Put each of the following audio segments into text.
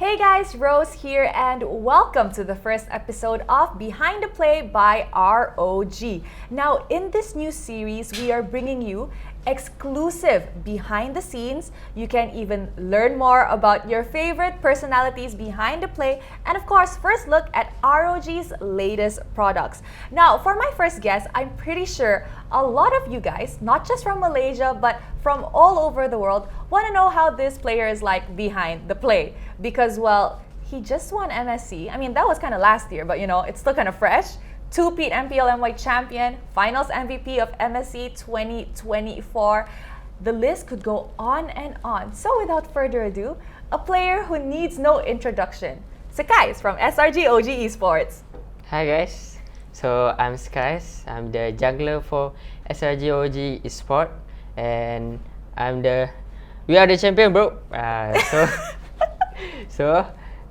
Hey guys, Rose here and welcome to the first episode of Behind the Play by ROG. Now in this new series, we are bringing you exclusive behind the scenes. You can even learn more about your favorite personalities behind the play and of course, first look at ROG's latest products. Now for my first guest, I'm pretty sure a lot of you guys, not just from Malaysia but from all over the world, want to know how this player is like behind the play. Because, well, he just won MSC. I mean, that was kind of last year, but you know, it's still kind of fresh. Two-peat MPL-MY champion, finals MVP of MSC 2024. The list could go on and on. So without further ado, a player who needs no introduction. Sekys from SRG.OG Esports. Hi guys, so I'm Sekys. I'm the jungler for SRG.OG Esports, and we are the champion, bro. So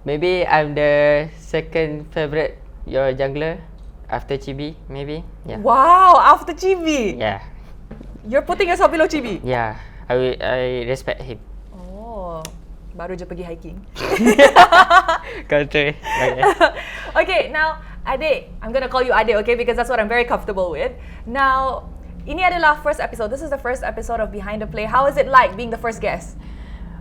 maybe I'm the second favorite your jungler after Chibi, maybe. Yeah. Wow, after Chibi. Yeah. You're putting yourself below Chibi. Yeah, I respect him. Oh, baru je pergi hiking. Country. Okay, now Ade, I'm gonna call you Ade, okay? Because that's what I'm very comfortable with. Now, ini adalah first episode. This is the first episode of Behind the Play. How is it like being the first guest?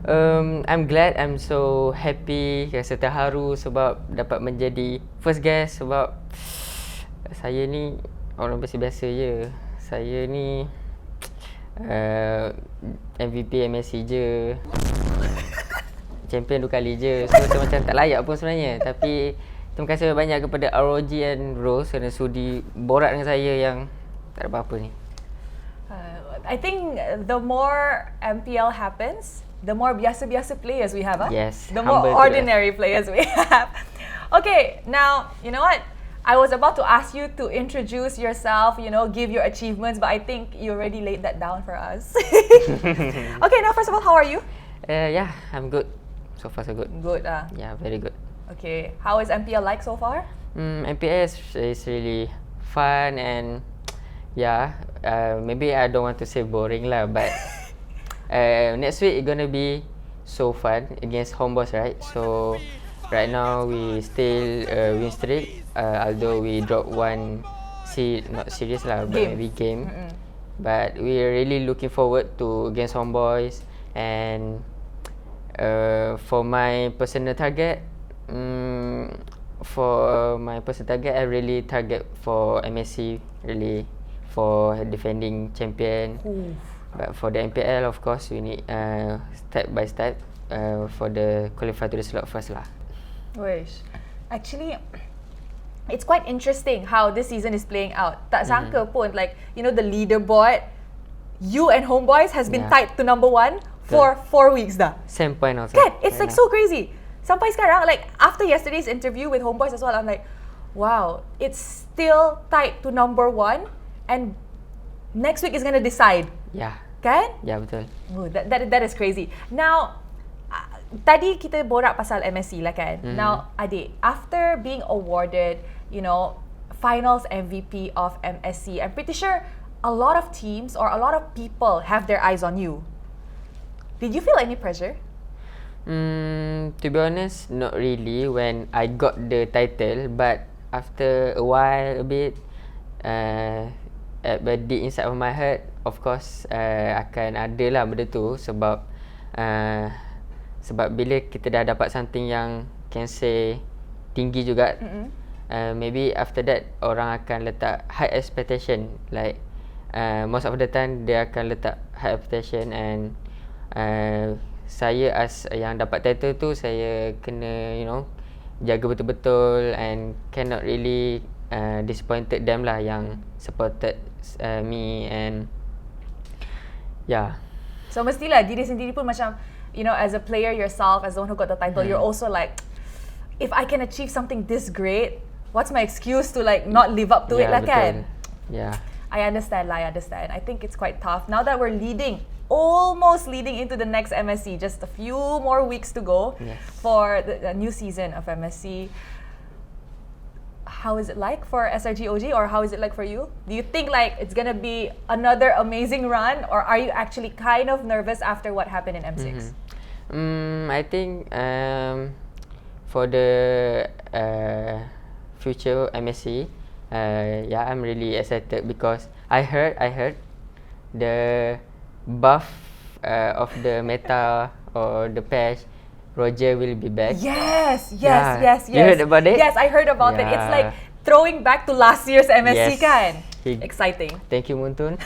I'm glad, I'm so happy, rasa terharu sebab dapat menjadi first guest sebab saya ni orang biasa-biasa je. Saya ni MVP MSC je. Champion 2 kali je. So macam tak layak pun sebenarnya. Tapi terima kasih banyak kepada ROG and Rose kerana sudi borak dengan saya yang tak ada apa-apa ni. I think the more MPL happens, the more biasa-biasa players we have, huh? Yes. The more ordinary players we have. Okay, now, you know what? I was about to ask you to introduce yourself, you know, give your achievements, but I think you already laid that down for us. Okay, now first of all, how are you? Yeah, I'm good. So far so good. Good, Yeah, very good. Okay, how is MPL like so far? MPL is really fun and yeah, maybe I don't want to say boring lah, but next week it's gonna be so fun against Homeboys, right? So right now we still win streak, although we dropped one not series lah, but maybe game. But we are really looking forward to against Homeboys, and for my personal target, I really target for MSC, really for defending champion. Oof. But for the MPL, of course, we need step by step for the qualify to the slot first lah. Wish. Actually, it's quite interesting how this season is playing out. Tak sangka pun, like, you know, the leaderboard, you and Homeboys has been tied to number 1 for 4 weeks dah. Same point also. Kan? It's like so crazy. Sampai sekarang, like, after yesterday's interview with Homeboys as well, I'm like, wow, it's still tied to number 1 and next week is gonna decide. Yeah. Kan? Yeah, betul. Oh, that is crazy. Now, tadi kita borak pasal MSC lah kan. Now, Adik, after being awarded, you know, finals MVP of MSC, I'm pretty sure a lot of teams or a lot of people have their eyes on you. Did you feel any pressure? To be honest, not really when I got the title, but after a while, a bit, but deep inside of my heart, of course, akan ada lah benda tu sebab bila kita dah dapat something yang can say tinggi juga, maybe after that orang akan letak high expectation, like most of the time dia akan letak high expectation, and saya as yang dapat title tu, saya kena, you know, jaga betul-betul and cannot really disappointed them lah yang supported me, and yeah. So mestilah diri sendiri pun macam, you know, as a player yourself, as the one who got the title, you're also like, if I can achieve something this great, what's my excuse to like not live up to it lah, kan? Yeah. I understand. I think it's quite tough. Now that we're almost leading into the next MSC, just a few more weeks to go for the new season of MSC. How is it like for SRG.OG, or how is it like for you? Do you think like it's gonna be another amazing run, or are you actually kind of nervous after what happened in M6? I think for the future MSc, yeah, I'm really excited because I heard the buff of the meta or the patch, Roger will be back. Yes. Yeah. You heard about it? Yes, I heard about it. It's like Yeah. throwing back to last year's MSc Yes. kan? He- Exciting. Thank you, Muntun.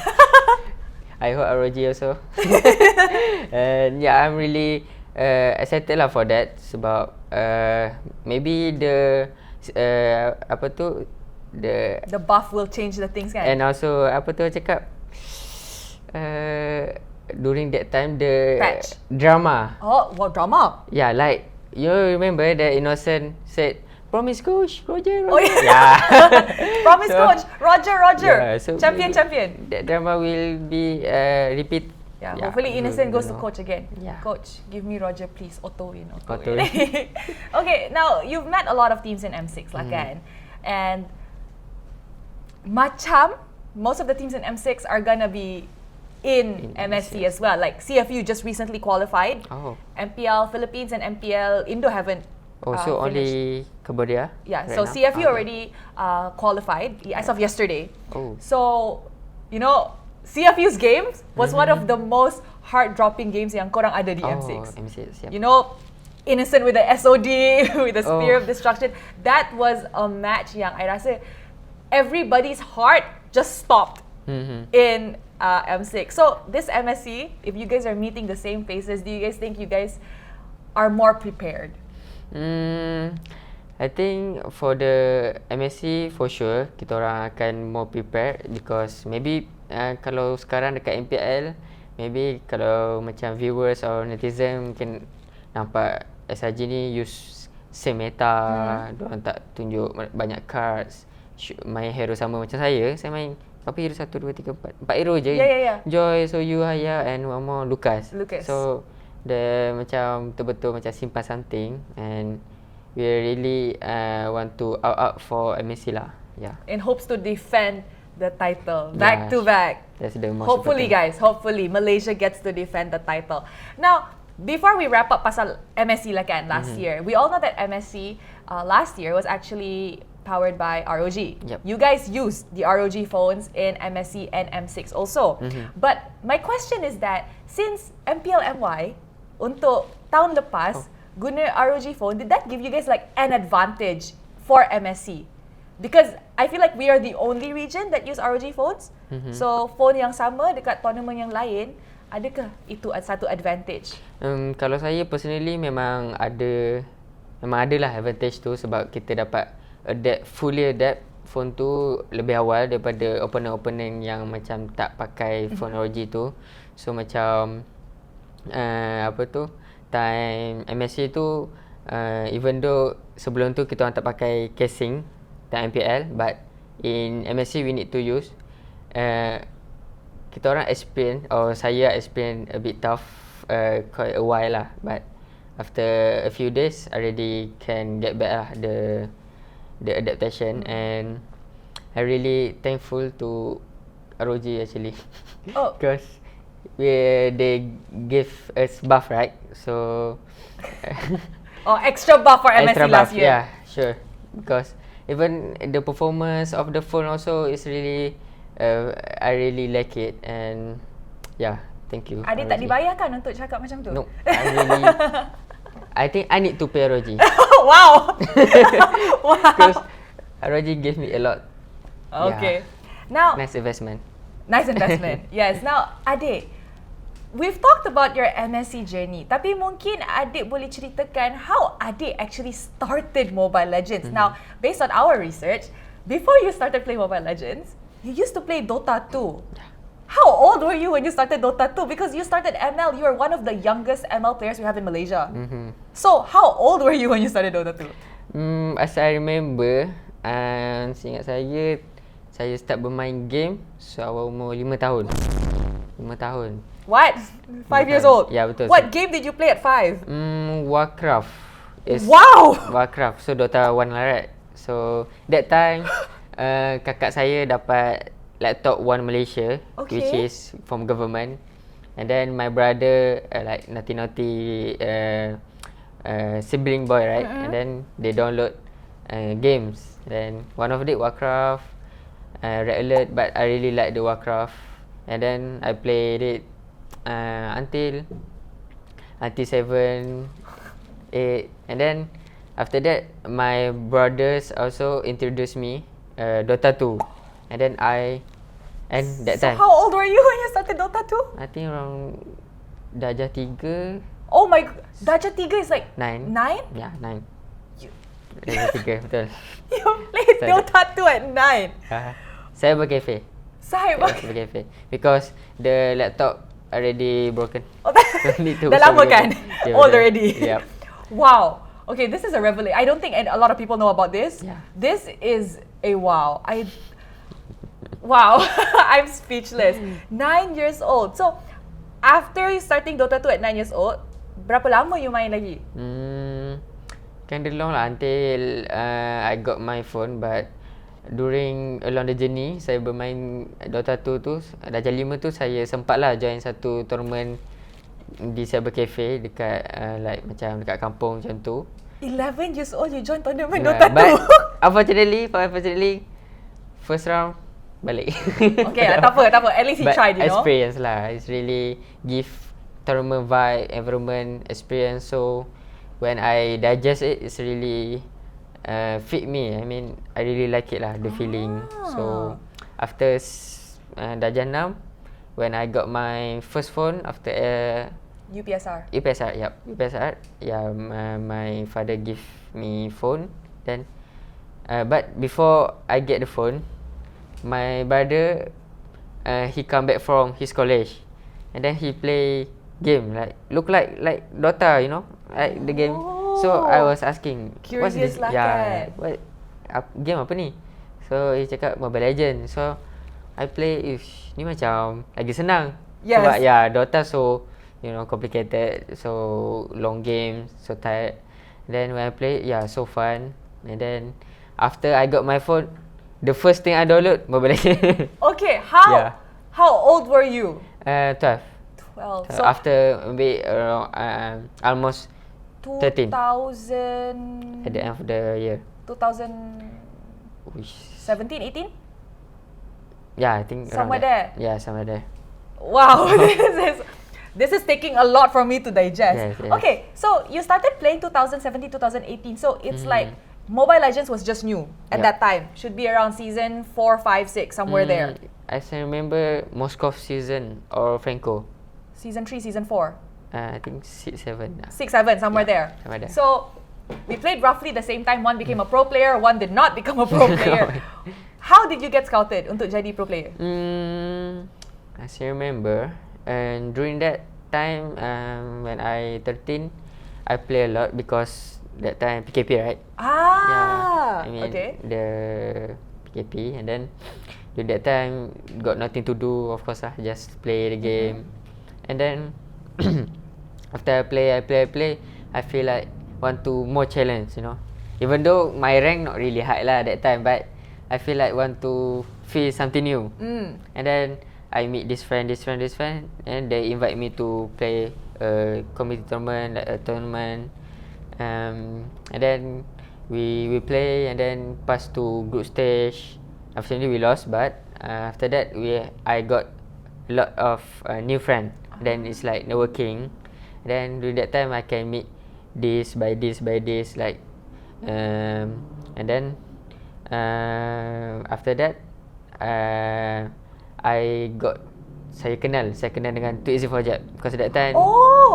I hope ROG also. And yeah, I'm really excited lah for that sebab maybe the apa tu The buff will change the things kan? and also apa tu cakap during that time the Patch. drama. Oh, what drama? Yeah, like you remember that Innocent said promise coach Roger. Oh yeah. Yeah. Promise So- coach, Roger. Yeah, so champion. that drama will be repeat. Yeah, hopefully Innocent goes to know. coach again. Yeah. Coach, give me Roger please. Auto win. Auto win. win. Okay, now you've met a lot of teams in M6 lah kan? And macam most of the teams in M6 are gonna be in MSc as well. Like CFU just recently qualified. Oh. MPL Philippines and MPL Indo haven't. Oh, so finished. only Cambodia? Yeah, right so now? CFU Okay. already qualified as of yesterday. Oh. So, you know, CFU's games was one of the most heart-dropping games yang korang ada di M6. M6, yeah. You know, Innocent with the SOD, with the Spear of Oh. Destruction. That was a match yang I rasa everybody's heart just stopped in M6. So this MSc, if you guys are meeting the same faces, do you guys think you guys are more prepared? I think for the MSc for sure kita orang akan more prepared because maybe kalau sekarang dekat MPL maybe kalau macam viewers or netizen mungkin nampak SRG ni use same meta, diorang tak tunjuk banyak cards, main hero sama macam saya main apa hero 1 2 3 4 hero je. Yeah. Joy, Soyu, Haya and one more Lucas. Lucas. So the macam betul-betul macam simpan something and we really want to out for MSc lah. Yeah. In hopes to defend the title back to back. That's the most Hopefully important. guys, hopefully Malaysia gets to defend the title. Now, before we wrap up pasal MSc lah kan last year, we all know that MSc last year was actually powered by ROG. Yep. You guys used the ROG phones in MSc and M6 also. But my question is that since MPL MY untuk tahun lepas guna ROG phone, did that give you guys like an advantage for MSc? Because I feel like we are the only region that use ROG phones. So phone yang sama dekat tournament yang lain, adakah itu satu advantage? Kalau saya personally memang adalah advantage tu sebab kita dapat fully adapt phone tu lebih awal daripada opponent yang macam tak pakai phone ROG tu. So macam apa tu time MSc tu even though sebelum tu kita orang tak pakai casing dan MPL, but in MSc we need to use kita orang saya explain a bit tough quite a while lah, but after a few days I already can get back lah the adaptation and I really thankful to ROG actually. Oh. Because they give us buff, right? So Extra buff for MSc extra last buff, year. yeah, sure. Because even the performance of the phone also is really I really like it and yeah, thank you. Adik tak dibayarkan untuk cakap macam tu? No, I think I need to pay ROG. Wow. Wow. Because ROG gave me a lot. Okay. Yeah. Now, Nice investment. nice investment. Yes. Now, Adik, we've talked about your MSc journey, tapi mungkin Adik boleh ceritakan how Adik actually started Mobile Legends. Now, based on our research, before you started playing Mobile Legends, you used to play Dota 2. How old were you when you started Dota 2? Because you started ML, you are one of the youngest ML players we have in Malaysia. So, how old were you when you started Dota 2? As I remember, seingat saya start bermain game awal umur 5 tahun. 5 tahun. What? 5 years old? Ya, betul. What game did you play at 5? Warcraft. Wow! Warcraft. So Dota 1 lah, right? So that time kakak saya dapat laptop One Malaysia, which is from government. And then my brother like naughty sibling boy, right? And then they download games. Then one of it Warcraft, Red Alert, but I really like the Warcraft. And then I played it until 7, 8, and then after that my brothers also introduced me Dota 2, and then that So time how old were you when you started Dota 2? I think around darjah 3, Oh my, Darjah 3 is like 9. 9? Yeah, 9. You- Darjah 3 betul. You played So Dota 2 at 9. Cyber cafe. Cyber. Cyber cafe because the laptop already broken. Oh, that, So need to dah lama kan? Yeah, Old betul. already. Yep. Wow. Okay, this is a revelation. I don't think a lot of people know about this. Yeah. This is a wow. Wow. I'm speechless. 9 years old. So, after starting Dota 2 at 9 years old, berapa lama you main lagi? Kinda long lah until I got my phone, but along the journey saya bermain Dota 2 tu darjah 5 tu saya sempat lah join satu tournament di cyber cafe dekat like macam dekat kampung macam tu. 11 years old you join tournament Yeah, Dota 2. but unfortunately first round balik. Okay, tak apa. At least you But tried, you know. experience lah. It's really give tournament vibe, environment, experience. So when I digest it, it's really fit me. I mean, I really like it lah, the feeling. So after darjah 6, when I got my first phone after UPSR. UPSR, yep, UPSR. Yeah, my father give me phone. Then, but before I get the phone, my brother he come back from his college, and then he play game look like Dota, you know, like the game. So I was asking, what's Curious this? lah kan? What game apa ni? So he cakap Mobile Legend. So I play, ni macam lagi senang. Yes. Sebab Dota so, you know, complicated, so long game, so tired. Then when I play, so fun. And then after I got my phone, the first thing I download Mobile Legend. Okay, how old were you? 12. 12. So after maybe around almost 13 2000 at the end of the year. 2017, Wish. 18? Yeah, I think around Somewhere that. there. Yeah, somewhere there. Wow, this is taking a lot for me to digest. Yes, yes. Okay, so you started playing 2017, 2018. So it's like Mobile Legends was just new at Yep. that time. Should be around season 4, 5, 6, somewhere there. I still remember Moscow season or Franco. Season 3, season 4. I think 6, 7. 6, 7, somewhere there. somewhere there. So we played roughly the same time. One became a pro player, one did not become a pro player. How did you get scouted untuk jadi pro player? I still remember, and during that time, when I 13, I play a lot because that time PKP, right? Ah, I mean okay. the PKP, and then during that time got nothing to do, of course lah, just play the game, and then after I play, I feel like want to more challenge, you know. Even though my rank not really high lah that time, but I feel like want to feel something new. And then I meet this friend, and they invite me to play a community tournament, like a tournament. And then we play, and then pass to group stage. Unfortunately, we lost, but after that I got a lot of new friend. Then it's like networking. Then during that time I can meet this by this, like, and then after that saya kenal dengan 2 Easy Project because that time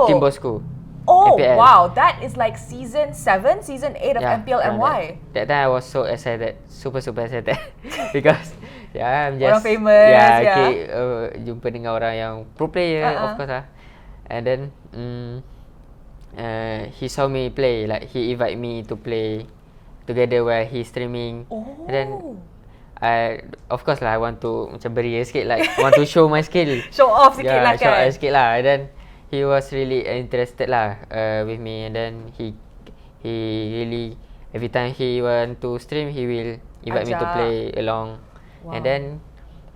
team bosku. Oh, MPL. wow. That is like season 7, season 8 of MPL around NY. That time I was so excited, super excited because I'm just Orang famous, okay, jumpa dengan orang yang pro player, of course lah. And then he saw me play, like he invite me to play together while he streaming. And then of course lah, I want to macam beria sikit, like want to show my skill. Show off sikit lah show kan. off sikit lah. And then he was really interested lah with me, and then he really, every time he want to stream, he will invite me to play along. And then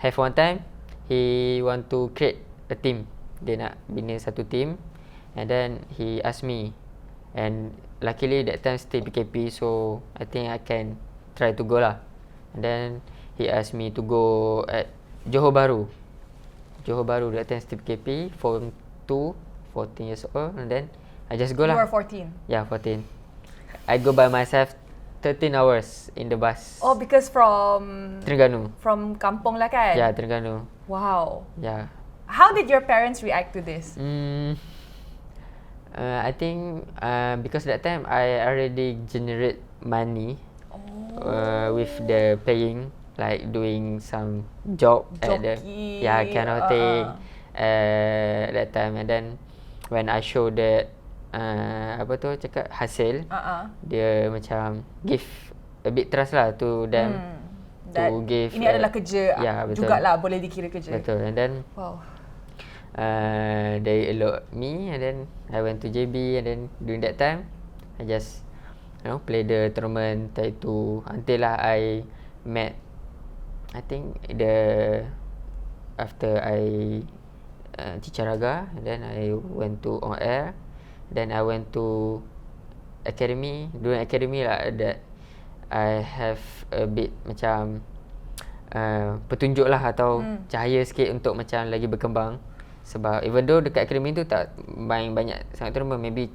have one time he want to create a team, dia nak bina satu team, and then he ask me And luckily that time still PKP, so I think I can try to go lah. And then he asked me to go at Johor Bahru. Johor Bahru that time still PKP, Form 2, 14 years old. And then I just go You lah. were 14. Yeah, 14. I go by myself 13 hours in the bus. Oh, because from Terengganu. kampung lah kan? Yeah, Terengganu. Wow. Yeah. How did your parents react to this? I think because that time I already generate money with the playing, like doing some job at the kind of thing that time. And then when I show that hasil, dia macam give a bit trust lah to them. To give ini adalah kerja jugalah, boleh dikira kerja. Betul. And then they allowed me, and then I went to JB, and then during that time I just play the tournament, try to until I met, I think after I Cicaraga, and then I went to on air, then I went to academy. During academy lah that I have a bit macam petunjuk lah atau cahaya sikit untuk macam lagi berkembang. Sebab even though dekat akademi tu tak main banyak sangat tournament, maybe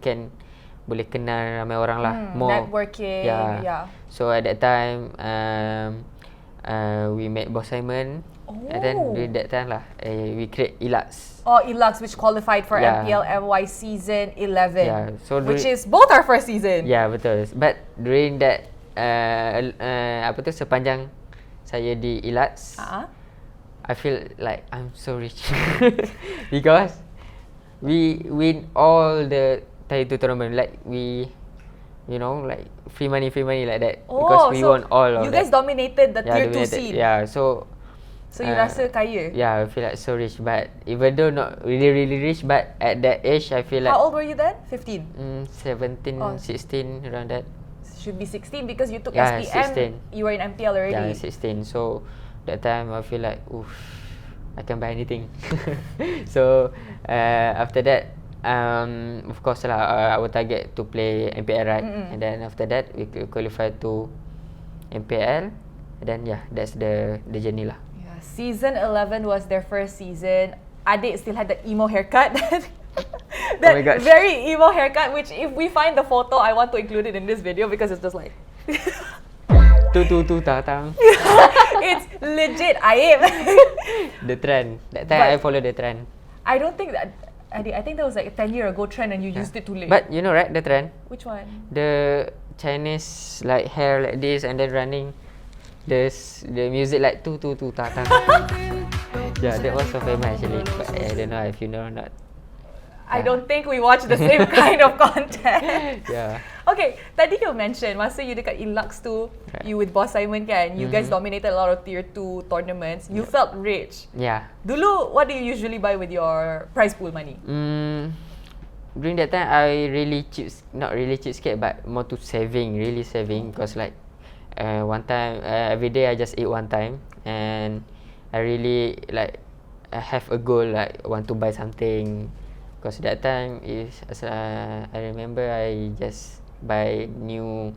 boleh kenal ramai orang lah, more networking. Yeah. So at that time we met Boss Simon, and then during that time lah we create Ilux. Ilux, which qualified for MPL MY season 11. Yeah, so which is both our first season. Yeah, betul. But during that sepanjang saya di Ilux, I feel like I'm so rich because we win all the tier 2 tournament, like we like free money like that, because we won all of that. You guys dominated the tier 2 scene. Yeah, so you rasa kaya? Yeah, I feel like so rich. But even though not really rich, but at that age I feel like. How old were you then? 15? 17, 16, around that. Should be 16 because you took Yeah, SPM. 16. You were in MPL already. Yeah, 16. So that time I feel like, oof, I can buy anything. So after that, of course lah, our target to play MPL, right? And then after that we qualified to MPL, and then that's the journey lah. Yeah, season 11 was their first season. Adik still had the emo haircut. That very emo haircut, which if we find the photo, I want to include it in this video because it's just like tatang. It's legit aib. The trend. That time I follow the trend. I don't think that I think that was like a 10-year ago trend and you used it too late. But you know, right, the trend? Which one? The Chinese like hair like this and then running the music like tatang. Yeah, that was so famous actually. But I don't know if you know or not. I don't think we watch the same kind of content. Yeah. Okay, tadi you mentioned masa you dekat Ilux tu, you with Boss Simon kan, you guys dominated a lot of tier 2 tournaments. You felt rich. Yeah. Dulu, what do you usually buy with your prize pool money? During that time, I really not really cheapskate, but more to really saving, because like one time, every day I just eat one time, and I really like I have a goal, like want to buy something. Because that time I remember I just buy new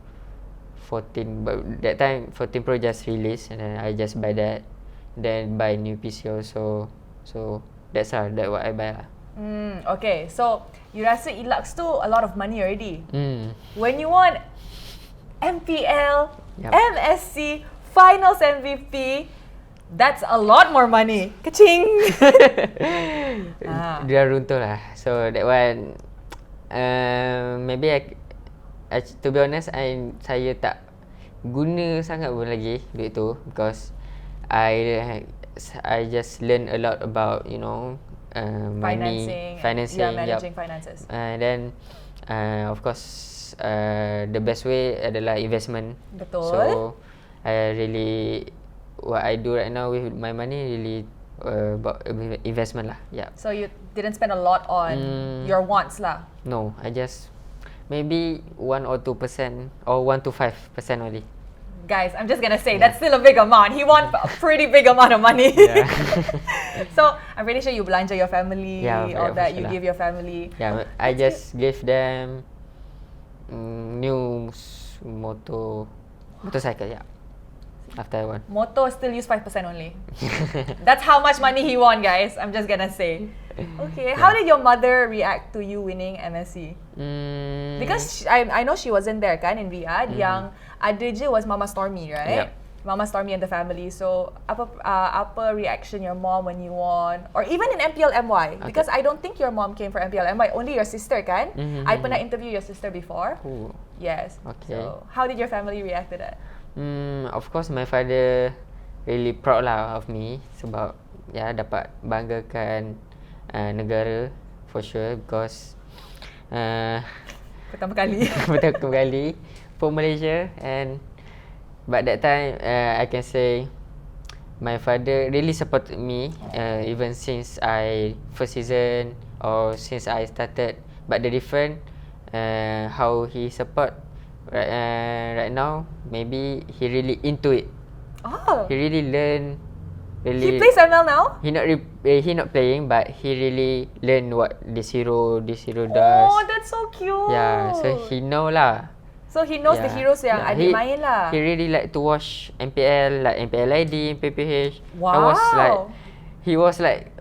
14, but that time 14 Pro just released, and then I just buy that, then buy new PC also. So that's what I buy lah. Okay, so you rasa Ilux tu a lot of money already. When you won MPL, MSC, Finals MVP, that's a lot more money. Kaching! Dia runtuh lah. So that one, maybe to be honest, saya tak guna sangat pun lagi duit tu, because I just learn a lot about money, financing, managing finances. And then of course the best way adalah investment. Betul. So I really, what I do right now with my money really about investment lah. Yeah. So you didn't spend a lot on your wants lah? No, I just maybe 1 or 2% or 1 to 5% only. Guys, I'm just gonna say that's still a big amount. He won a pretty big amount of money. Yeah. So I'm pretty sure you belanja your family, all that you lah. give your family. Yeah, I just give them new motorcycle, yeah. After I won. Moto still use 5% only. That's how much money he won, guys. I'm just gonna say. Okay, how did your mother react to you winning MSC? Because I know she wasn't there kan in Riyadh. Yang ada je was Mama Stormy, right? Yep. Mama Stormy and the family. So apa reaction your mom when you won? Or even in MPL-MY? Because I don't think your mom came for MPL-MY. Only your sister kan? I pernah interview your sister before. Ooh. Yes. Okay. So how did your family react to that? Of course, my father really proud lah of me sebab dapat banggakan negara for sure because Pertama kali for Malaysia, and but that time I can say my father really supported me even since I first season or since I started, but the different how he support right now, maybe he really into it. Oh. He really learn. He plays ML now? He not playing, but he really learn what this hero does. Oh, that's so cute. Yeah, so he know lah. So he knows the heroes yang adik main lah. He really like to watch MPL, like MPL ID, PPH. Wow. He was like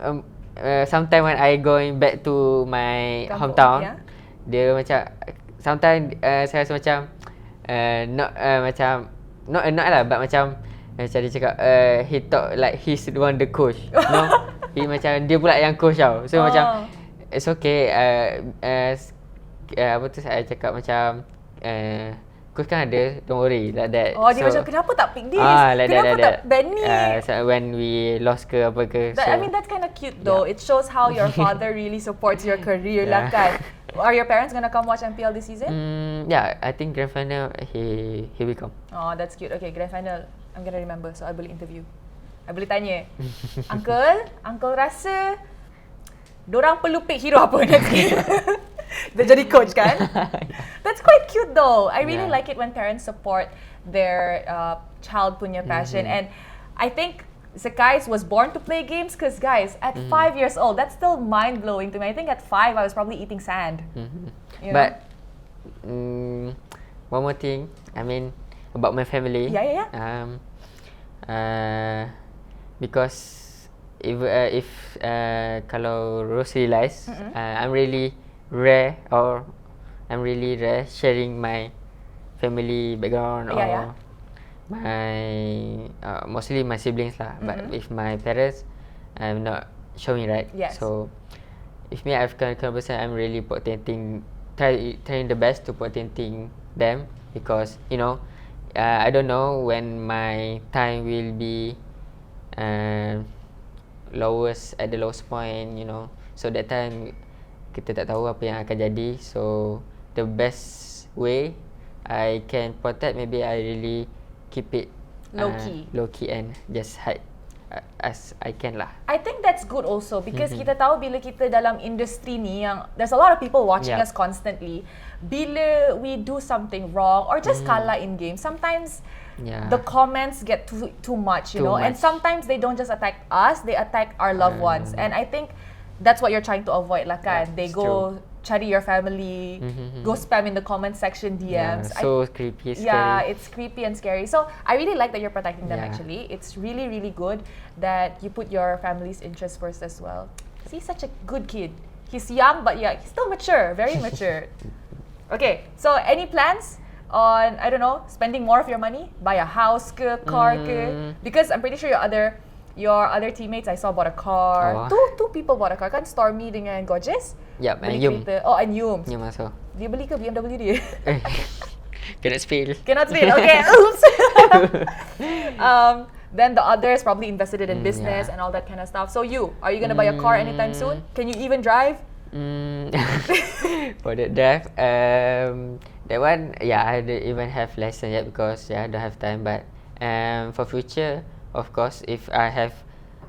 sometime when I going back to my hometown, dia macam sometimes saya rasa macam not annoyed lah, but macam dia cakap he talk like he's the one the coach. No, he macam dia pula yang coach tau. So macam it's okay. Apa tu saya cakap macam coach kan ada, don't worry like that. Oh, dia macam kenapa tak pick this? Like kenapa that. tak ban ni? So when we lost ke apa ke. I mean that's kind of cute though. It shows how your father really supports your career lah kan. Are your parents gonna come watch MPL this season? Yeah, I think grand final he will come. Oh, that's cute. Okay, grand final I'm gonna remember, so I boleh interview. I boleh tanya, Uncle rasa dorang perlu pick hero apa next game? Dia jadi coach kan? That's quite cute though. I really like it when parents support their child punya passion. And I think Sekys was born to play games because guys, at 5 years old, that's still mind-blowing to me. I think at 5 I was probably eating sand. You know? But one more thing, I mean about my family. Because if kalau Rose realize, I'm really rare sharing my family background or my mostly my siblings lah. But with my parents, I'm not showing, right? So if me I've conversation, I'm really trying the best to protecting them because I don't know when my time will be at the lowest point, so that time kita tak tahu apa yang akan jadi. So the best way I can protect, maybe I really keep it low key and just hide as I can lah. I think that's good also because kita tahu bila kita dalam industri ni yang there's a lot of people watching us constantly. Bila we do something wrong or just kalah in game, sometimes the comments get too much, you know. And sometimes they don't just attack us, they attack our loved ones. And I think that's what you're trying to avoid lah kan. They go cari your family, go spam in the comment section DMs. So creepy, scary. Yeah, it's creepy and scary. So I really like that you're protecting them actually. It's really, really good that you put your family's interests first as well. He's such a good kid. He's young but he's still mature, very mature. Okay, so any plans on, I don't know, spending more of your money? Buy a house ke, car ke? Because I'm pretty sure your other teammates I saw bought a car. Two people bought a car kan, Stormy dengan Gorgeous. Yep, and Yum. And Yum. Yum also. Dia beli ke BMW dia? Cannot spill. Cannot spill. Okay. Oops. Then the others probably invested it in business and all that kind of stuff. So are you gonna buy a car anytime soon? Can you even drive? For the drive, that one, I don't even have lesson yet because I don't have time. But for future, of course, if I have,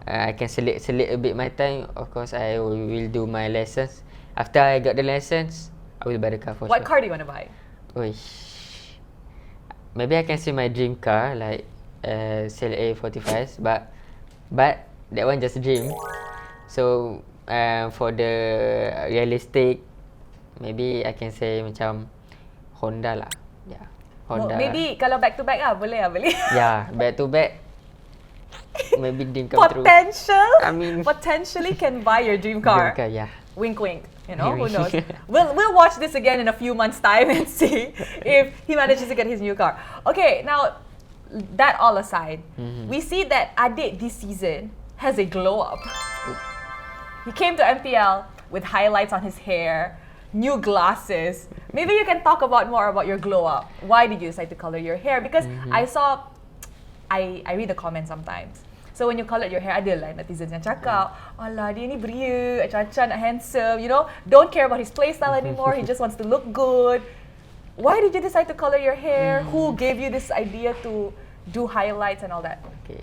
I can select a bit my time. Of course, I will do my lessons. After I got the lessons, I will buy the car for sure. What car do you want to buy? Maybe I can see my dream car like CLA 45, but that one just a dream. So for the realistic, maybe I can say macam Honda lah. Yeah. Well, Honda. maybe kalau back to back boleh. Yeah, back to back. Maybe dream come true. Potentially can buy your dream car. Dream car, yeah. Wink, wink. You know, who Wink. knows? We'll watch this again in a few months' time and see if he manages to get his new car. Okay, now that all aside, we see that Adik this season has a glow up. He came to MPL with highlights on his hair, new glasses. Maybe you can talk more about your glow up. Why did you decide to color your hair? Because I read the comments sometimes. So when you colored your hair, ada lah netizens yang cakap, alah dia ni beria, caca nak handsome, you know, don't care about his playstyle anymore, he just wants to look good. Why did you decide to color your hair? Who gave you this idea to do highlights and all that? Okay,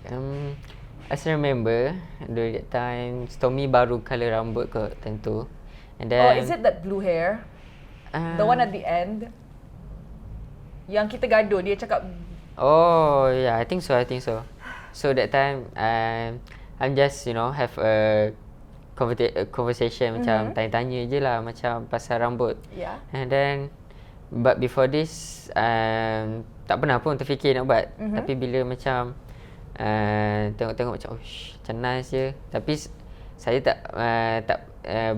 I still remember during that time, Stormy baru colour rambut kot tentu. And then, is it that blue hair? The one at the end? Yang kita gaduh, dia cakap. Oh yeah, I think so. So that time, I'm just have a conversation macam tanya-tanya je lah macam pasal rambut. Yeah. And then, but before this, tak pernah pun terfikir nak buat. Tapi bila macam tengok-tengok macam, macam nice je. Tapi saya tak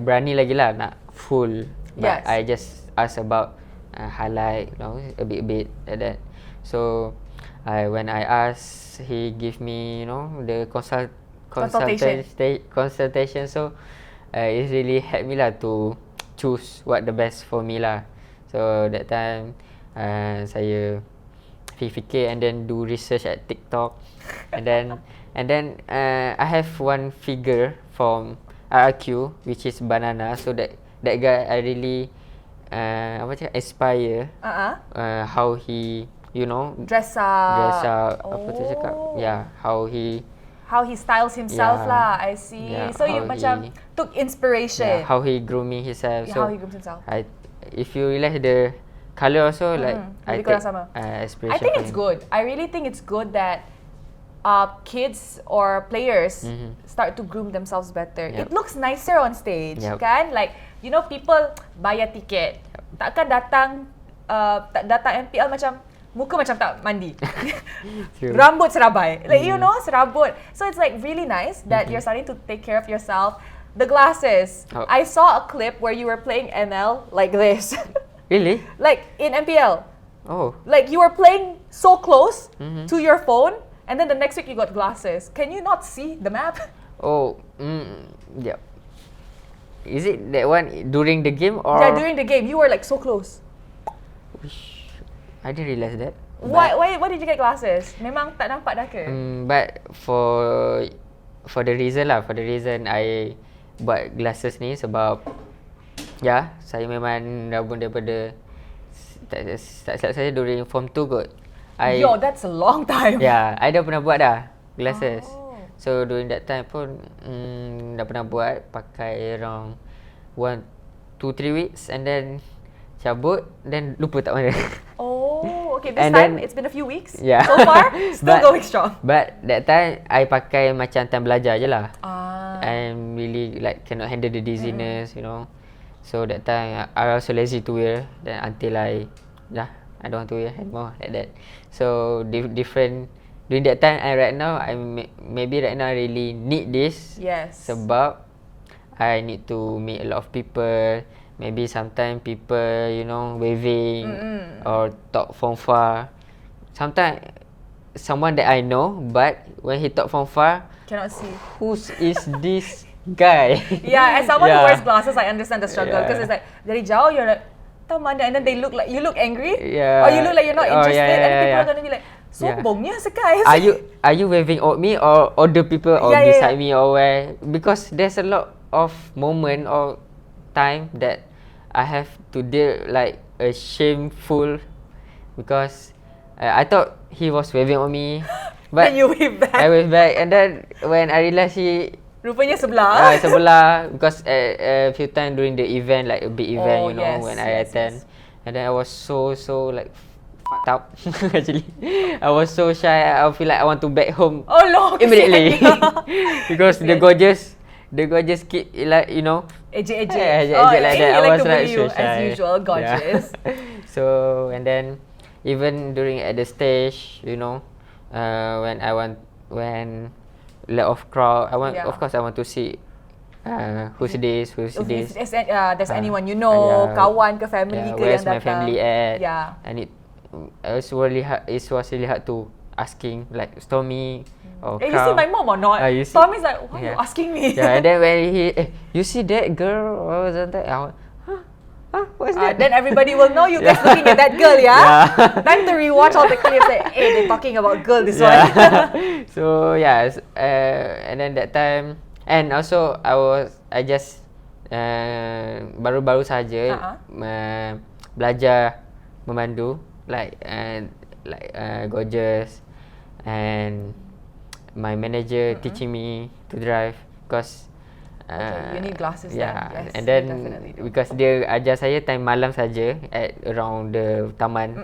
berani lagi lah nak full. But I just ask about highlight, a bit like that. So when I ask, he give me the consultation. So it really helped me lah to choose what the best for me lah. So that time saya fikir and then do research at TikTok. And then I have one figure from RRQ which is Banana. So that guy I really inspire how he dress up. Apa tu cakap? Yeah, how he styles himself lah. I see. Yeah, so you macam took inspiration. Yeah, how he grooming himself. How he grooms himself. If you realize the color also I take inspiration. I think it's good. I really think it's good that kids or players start to groom themselves better. It looks nicer on stage, kan? Like people bayar tiket. Takkan datang MPL macam muka macam tak mandi. Rambut serabai. Like serabut. So it's like really nice that you're starting to take care of yourself. The glasses. I saw a clip where you were playing ML like this. Really? Like in MPL. Oh. Like you were playing so close to your phone and then the next week you got glasses. Can you not see the map? Oh, yeah. Is it that one during the game or? Yeah, during the game. You were like so close. I didn't realize that. Why did you get glasses? Memang tak nampak dah ke? But for the reason I buat glasses ni sebab saya memang rabun daripada tak silap saya during form 2 kot. Yo, that's a long time. Yeah, I dah pernah buat dah glasses. So during that time pun dah pernah buat pakai around 1-2-3 weeks and then cabut then lupa tak mana. Okay, this time it's been a few weeks. Yeah. So far, still going strong. But that time I pakai macam time belajar je lah. I'm really like cannot handle the dizziness, So that time I also lazy to wear. Then until I don't want to wear anymore like that. So different. During that time right now maybe right now I really need this. Yes. Sebab I need to meet a lot of people. Maybe sometimes people, waving or talk from far. Sometimes someone that I know, but when he talk from far, cannot see. Who is this guy? Yeah, as someone who wears glasses, I understand the struggle because it's like dari jauh you're like, tahu mana, and then they look like you look angry, or you look like you're not interested, and people are gonna be like, sombongnya Sekys. Are you waving at me or other people or beside me or where? Because there's a lot of moment or time that I have to deal like a shameful because I thought he was waving at me, but then you wave back. I wave back, and then when I realised he rupanya sebelah. Sebelah because a few times during the event, like a big event, when I attend, and then I was so like fucked up. Actually, I was so shy. I feel like I want to back home. Oh no! Immediately because the gorgeous the guy just keep like, you know, Ejek like that. I like was to like bully so you shy. as usual, gorgeous. Yeah. So and then even during at the stage, you know, when lot of crowd, of course I want to see who's this. If there's anyone you know, kawan ke family ke where's yang my datang. family at? Yeah. And it was really hard to asking like Stormy or You see my mom or not? Tommy's like, why are you asking me? Yeah, and then when you see that girl, what was that? What's that? Then everybody will know you guys looking at that girl, yeah? Time to rewatch all the clips. Like, hey, they're talking about girl this one. So yes, and then that time, and also I just baru-baru saja belajar memandu like gorgeous, and my manager teaching me to drive because you need glasses. Yeah, then. Yes, and then because dia ajar saya time malam saja at around the taman,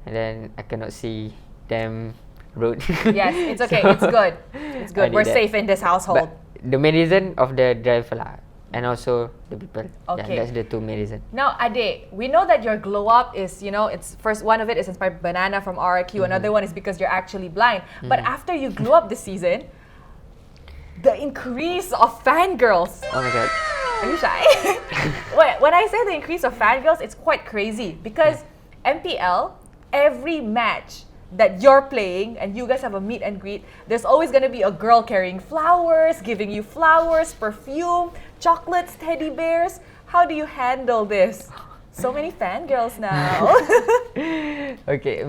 and then I cannot see them road. Yes, it's okay. It's good. It's good. We're safe in this household. But the main reason of the drive lah, and also the people. Okay. Yeah, that's the two main reason. Now, Ade, we know that your glow up is, it's first one of it is inspired by Banana from RRQ. Another one is because you're actually blind. But after you grew up this season, the increase of fangirls. Oh my god. Are you shy? When I say the increase of fangirls, it's quite crazy because MPL, every match that you're playing and you guys have a meet and greet, there's always going to be a girl carrying flowers, giving you flowers, perfume, chocolates, teddy bears. How do you handle this? So many fangirls now. Okay.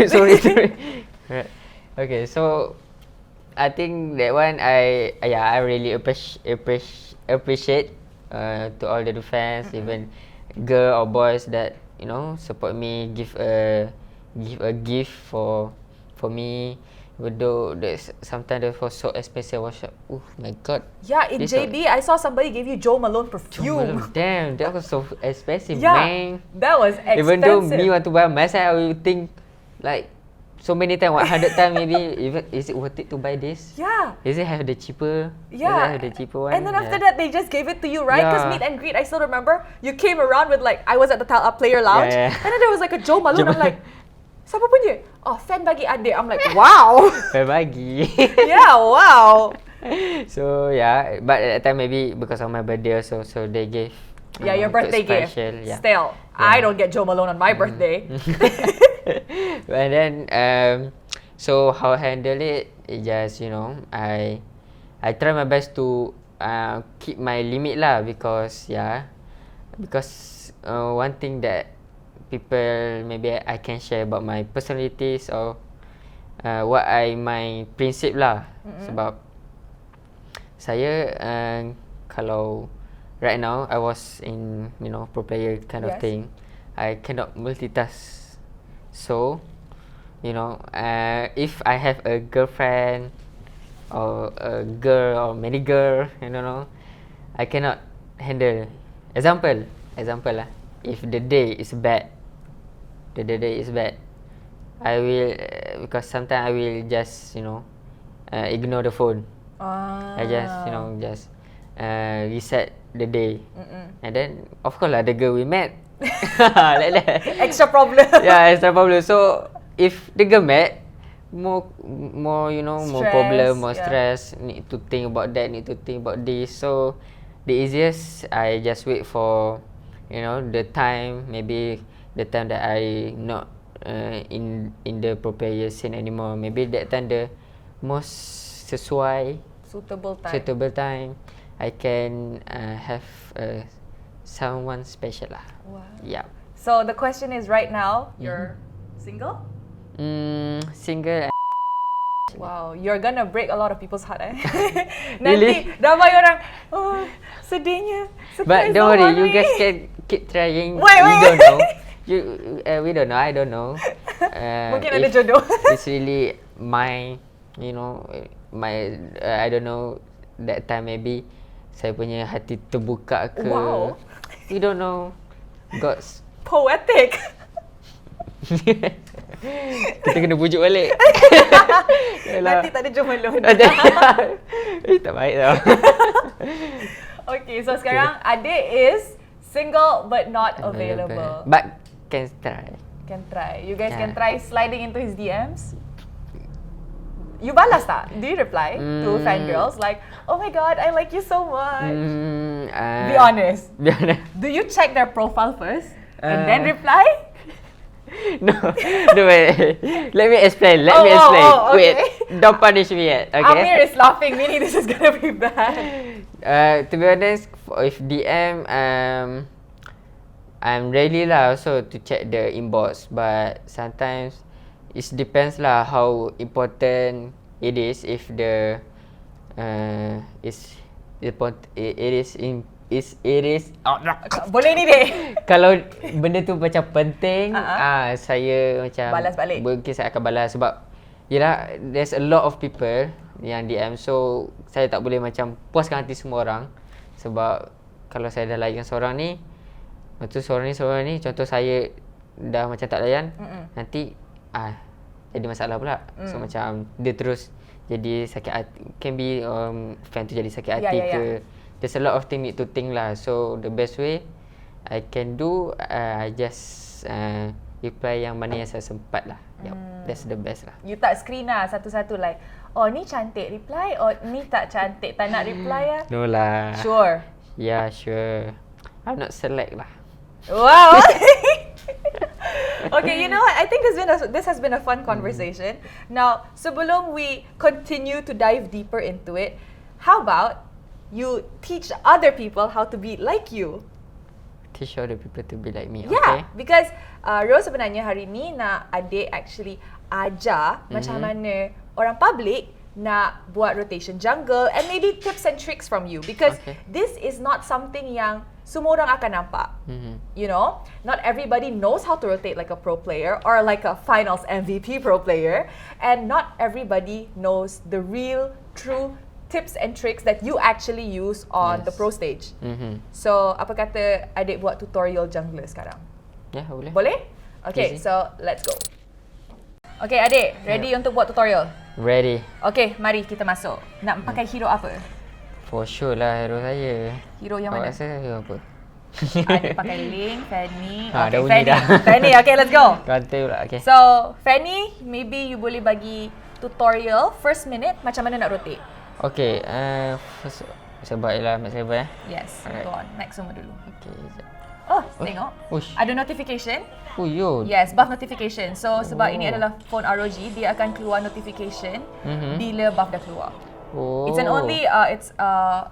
Sorry. Right. Okay, so I think that one I really appreciate to all the fans, even girl or boys that support me, give a gift for me. Even though sometimes it was so expensive, I was like, oh my god. Yeah, in JB, I saw somebody give you Joe Malone perfume. Damn, that was so expensive, yeah, man. That was expensive. Even though me want to buy myself, I will think like so many times, 100 times maybe. Even is it worth it to buy this? Yeah. Is it have the cheaper? Yeah. Does it have the cheaper one? And then after that, they just gave it to you, right? Because meet and greet, I still remember you came around with like, I was at the player lounge, and then there was like a Joe Malone. I'm like, siapa punya? Oh, fan bagi adik. I'm like, wow. Fan bagi. Yeah, wow. So yeah, but at that time maybe because of my birthday also, so they gave. Yeah, your birthday gift. Yeah. Still, I don't get Joe Malone on my birthday. And then so how I handle it? It just I try my best to keep my limit lah, because one thing that people maybe I can share about my personalities or what my prinsip lah. Sebab saya kalau right now I was in pro player kind of thing, I cannot multitask. So if I have a girlfriend or a girl or many girl, I cannot handle. Example lah, if the day is bad, I will because sometimes I will just ignore the phone. I just reset the day, and then of course lah, the girl we met like that. Extra problem. Yeah, extra problem. So if the girl met, more more problem, more stress. Need to think about that, need to think about this. So the easiest, I just wait for the time, maybe the time that I not in the pro player scene anymore. Maybe that time the most suitable time I can have someone special lah. Wow. Yeah. So the question is, right now you're single? Single. Wow, you're gonna break a lot of people's heart, eh? Really? Nanti ramai orang, oh, sedihnya. But don't worry, you guys can keep trying. Wait. Don't know. We don't know. I don't know. Mungkin ada jodoh. It's really my, I don't know. That time maybe saya punya hati terbuka ke. Wow. You don't know. God's poetic. Kita kena bujuk balik. Nanti tak ada jom Malone. Tak baik tau. Okay, so sekarang adik is single but not available. But can try. Can try. You guys can try sliding into his DMs. You balas tak? Do you reply to fangirls like, oh my god, I like you so much? Be honest. Be honest. Do you check their profile first and then reply? No, wait. Let me explain. Okay. Wait, don't punish me yet. Okay. Amir is laughing, meaning this is gonna be bad. To be honest, if DM, I'm ready lah also to check the inbox, but sometimes it depends lah how important it is. If the it is Boleh ni deh. kalau benda tu macam penting, saya macam Balas balik. mungkin saya akan balas sebab yelah, there's a lot of people yang DM, so saya tak boleh macam puaskan hati semua orang. Sebab kalau saya dah layan seorang ni, lepas tu seorang ni contoh saya dah macam tak layan, nanti jadi masalah pula. So macam dia terus jadi sakit hati, can be fan tu jadi sakit hati ke. There's a lot of thing need to think lah. So the best way I can do, I just reply yang mana yang saya sempat lah. That's the best lah. You tak screen lah satu-satu like, oh ni cantik reply, oh ni tak cantik tak nak reply lah. No lah. Sure. Yeah, sure. I'm not select lah. Wow. Okay, you know what? I think this has been a fun conversation. Now, sebelum we continue to dive deeper into it, how about you teach other people how to be like you? Teach other people to be like me. Yeah, Okay. because Rose sebenarnya hari ni nak adik actually ajar macam mana orang public nak buat rotation jungle and maybe tips and tricks from you, because this is not something yang semua orang akan nampak. You know, not everybody knows how to rotate like a pro player or like a finals MVP pro player, and not everybody knows the real true tips and tricks that you actually use on the pro stage. So, apa kata adik buat tutorial jungler sekarang? Ya, boleh. Boleh? Okay, Easy. so let's go. Okay, adik, ready untuk buat tutorial? Ready. Okay, mari kita masuk. Nak pakai hero apa? For sure lah hero saya. Hero yang mana? Awak rasa hero apa? Adik pakai Link, Fanny. Dah Okay, bunyi Fanny. dah. Fanny, okay, let's go. Rantai pula, okay. So, Fanny, maybe you boleh bagi tutorial first minute macam mana nak rotate. Okay, first, sabar je lah, Mak Sabar. Yes, Alright. go on. Next semua dulu. Okay, sekejap. Oh, tengok. Ush. Ada notification. Oh, yo. Yes, buff notification. So, sebab ini adalah phone ROG, dia akan keluar notification bila buff dah keluar. Oh. It's an only, it's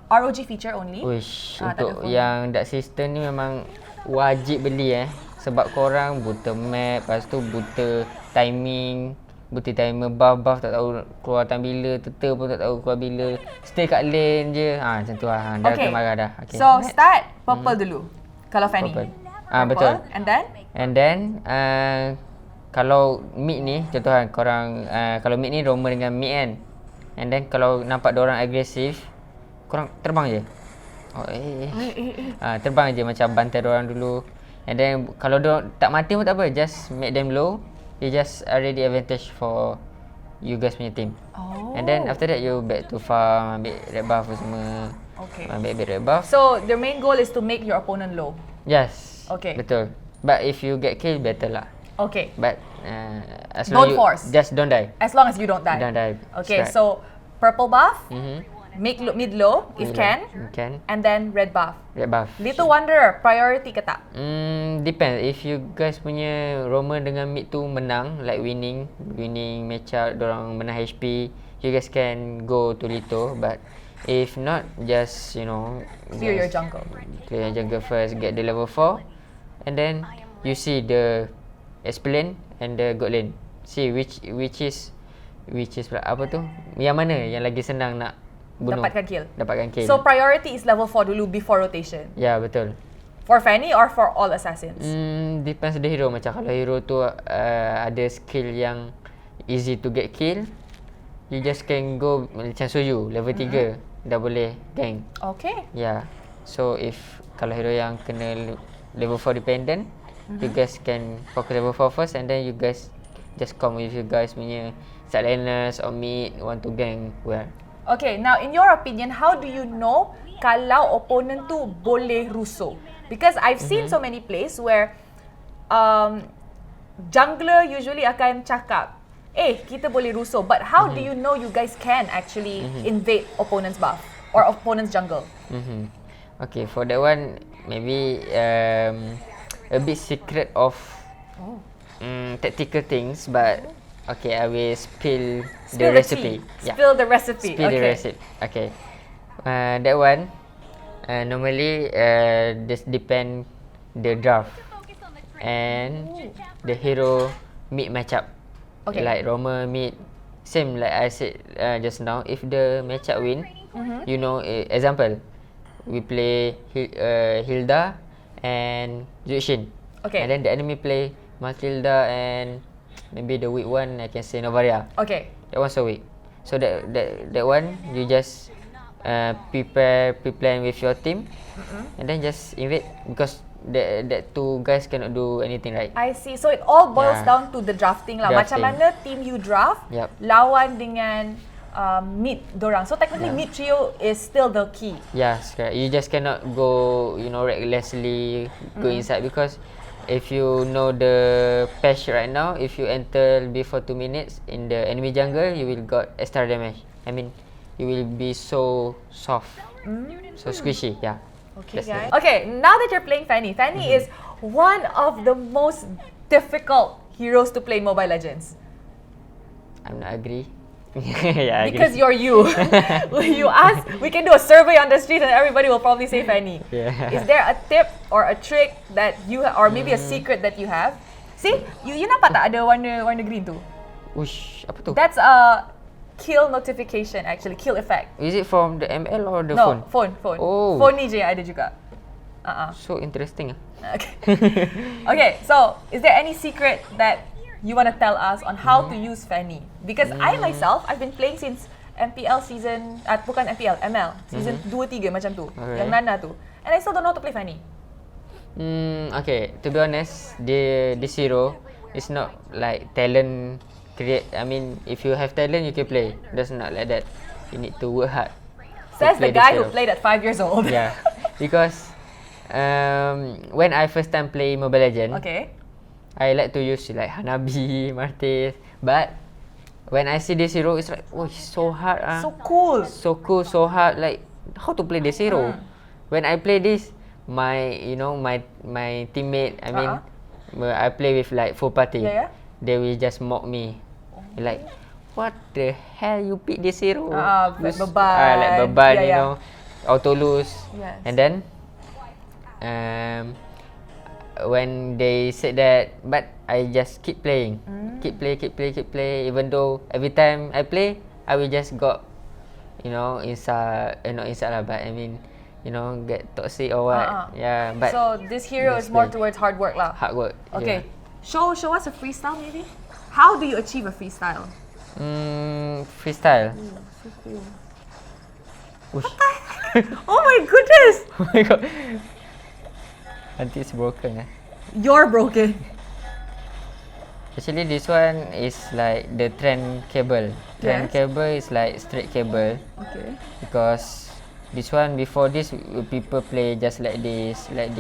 ROG feature only. Uish, Tak ada untuk phone. yang dark system ni memang wajib beli sebab korang buta map, lepas tu buta timing, buta timer buff tak tahu keluar time bila, turtle pun tak tahu keluar bila. Stay kat lane je. Macam tu lah. Dah Okay. kena marah dah. Okay. So, start purple dulu. Kalau Fanny. Purple. Purple, Betul. And then? Kalau mid ni, contoh kan korang, kalau mid ni roamer dengan mid kan. And then kalau nampak diorang agresif, korang terbang je. Terbang je macam bantai diorang dulu. And then kalau diorang tak mati pun tak apa, just make them low. You just already advantage for you guys punya team. Oh. And then after that you back to farm, ambil red buff semua. Okay. Ambil red buff. So, the main goal is to make your opponent low. Yes. Okay. Betul. But if you get kill, better lah. Okay. But as long Don't force. Just don't die. As long as you don't die. Don't die. Okay, Strike. so purple buff, make mid low if can, Can. and then red buff. Red buff. Little Wanderer, priority ke tak? Depends. If you guys punya roamer dengan mid tu menang, like winning match out, dorang menang HP, you guys can go to Lito. But if not, just Clear your jungle. Clear your jungle first, get the level 4, and then you see the explain and the god lane. See which is pula apa tu? Yang mana yang lagi senang nak bunuh? Dapatkan kill. So priority is level 4 dulu before rotation. Ya, betul. For Fanny or for all assassins? Depends the hero. Macam kalau hero tu ada skill yang easy to get kill, you just can go macam Suyu level 3 dah boleh gang. Okay. Yeah. So if kalau hero yang kena level 4 dependent, you guys can focus level 4 first, and then you guys just come with you guys punya side laners or mid want to gank well. Okay, now in your opinion, how do you know kalau opponent tu boleh rusuh? Because I've seen so many plays where jungler usually akan cakap, kita boleh rusuh. But how do you know you guys can actually invade opponent's buff or opponent's jungle? Okay, for that one, maybe a bit secret of tactical things, but okay, I will spill the recipe. Spill the recipe. Spill the recipe. Okay. That one, normally this depend the draft and the hero mid matchup. Okay. Like Roma mid, same like I said just now. If the matchup win, you know, example, we play Hilda and Zushin. Okay. And then the enemy play Matilda and maybe the weak one I can say Novaria. Okay. That one's so weak. So that one you just pre-plan with your team and then just invade because that two guys cannot do anything, right? I see. So it all boils down to the drafting lah. Macam Drafting. mana team you draft lawan dengan mid dorang. So technically mid trio is still the key. Yes, correct. You just cannot go, you know, recklessly go inside because if you know the patch right now, if you enter before 2 minutes in the enemy jungle, you will got extra damage. I mean, you will be so soft, so squishy. Yeah. Okay, guys. Okay, now that you're playing Fanny, Fanny is one of the most difficult heroes to play Mobile Legends. I'm not agree. Yeah, I Because agree. you're you. You ask, we can do a survey on the street and everybody will probably say Fanny. Yeah. Is there a tip or a trick that you or maybe a secret that you have? See, you nampak tak ada warna green tu? Ush, apa tu? That's a kill notification actually, kill effect. Is it from the ML or the No, phone? phone. Oh. Phone ni je yang ada juga. So interesting. Okay. Okay, so is there any secret that you want to tell us on how to use Fanny? Because I myself, I've been playing since MPL season, bukan MPL, ML, season 2-3 macam tu, yang Nana tu. And I still don't know how to play Fanny. Okay, to be honest, this hero is not like talent create. I mean, if you have talent, you can play. That's not like that. You need to work hard. Says the guy who played at 5 years old. Yeah, because when I first time play Mobile Legends, I like to use like Hanabi, Martis, but when I see this hero, it's like, oh, it's so hard. So cool. So cool, so hard. Like, how to play this hero? When I play this, my teammate, I mean, I play with like full party. They will just mock me. Like, what the hell you pick this hero? Like beban. Like beban, you know, auto lose. Yes. And then, when they said that, but I just keep playing, keep play. Even though every time I play, I will just got, you know, inside, not inside lah, but I mean, you know, get toxic or what. Yeah, but so this hero is more towards hard work lah. hard work. Okay, show us a freestyle maybe. How do you achieve a freestyle? Freestyle. So cool. Oh my goodness! Oh my god. Nanti it's broken. You're broken. Actually, this one is like the trend cable. Trend cable is like straight cable. Okay. Because this one before this, people play just like this, Yes. like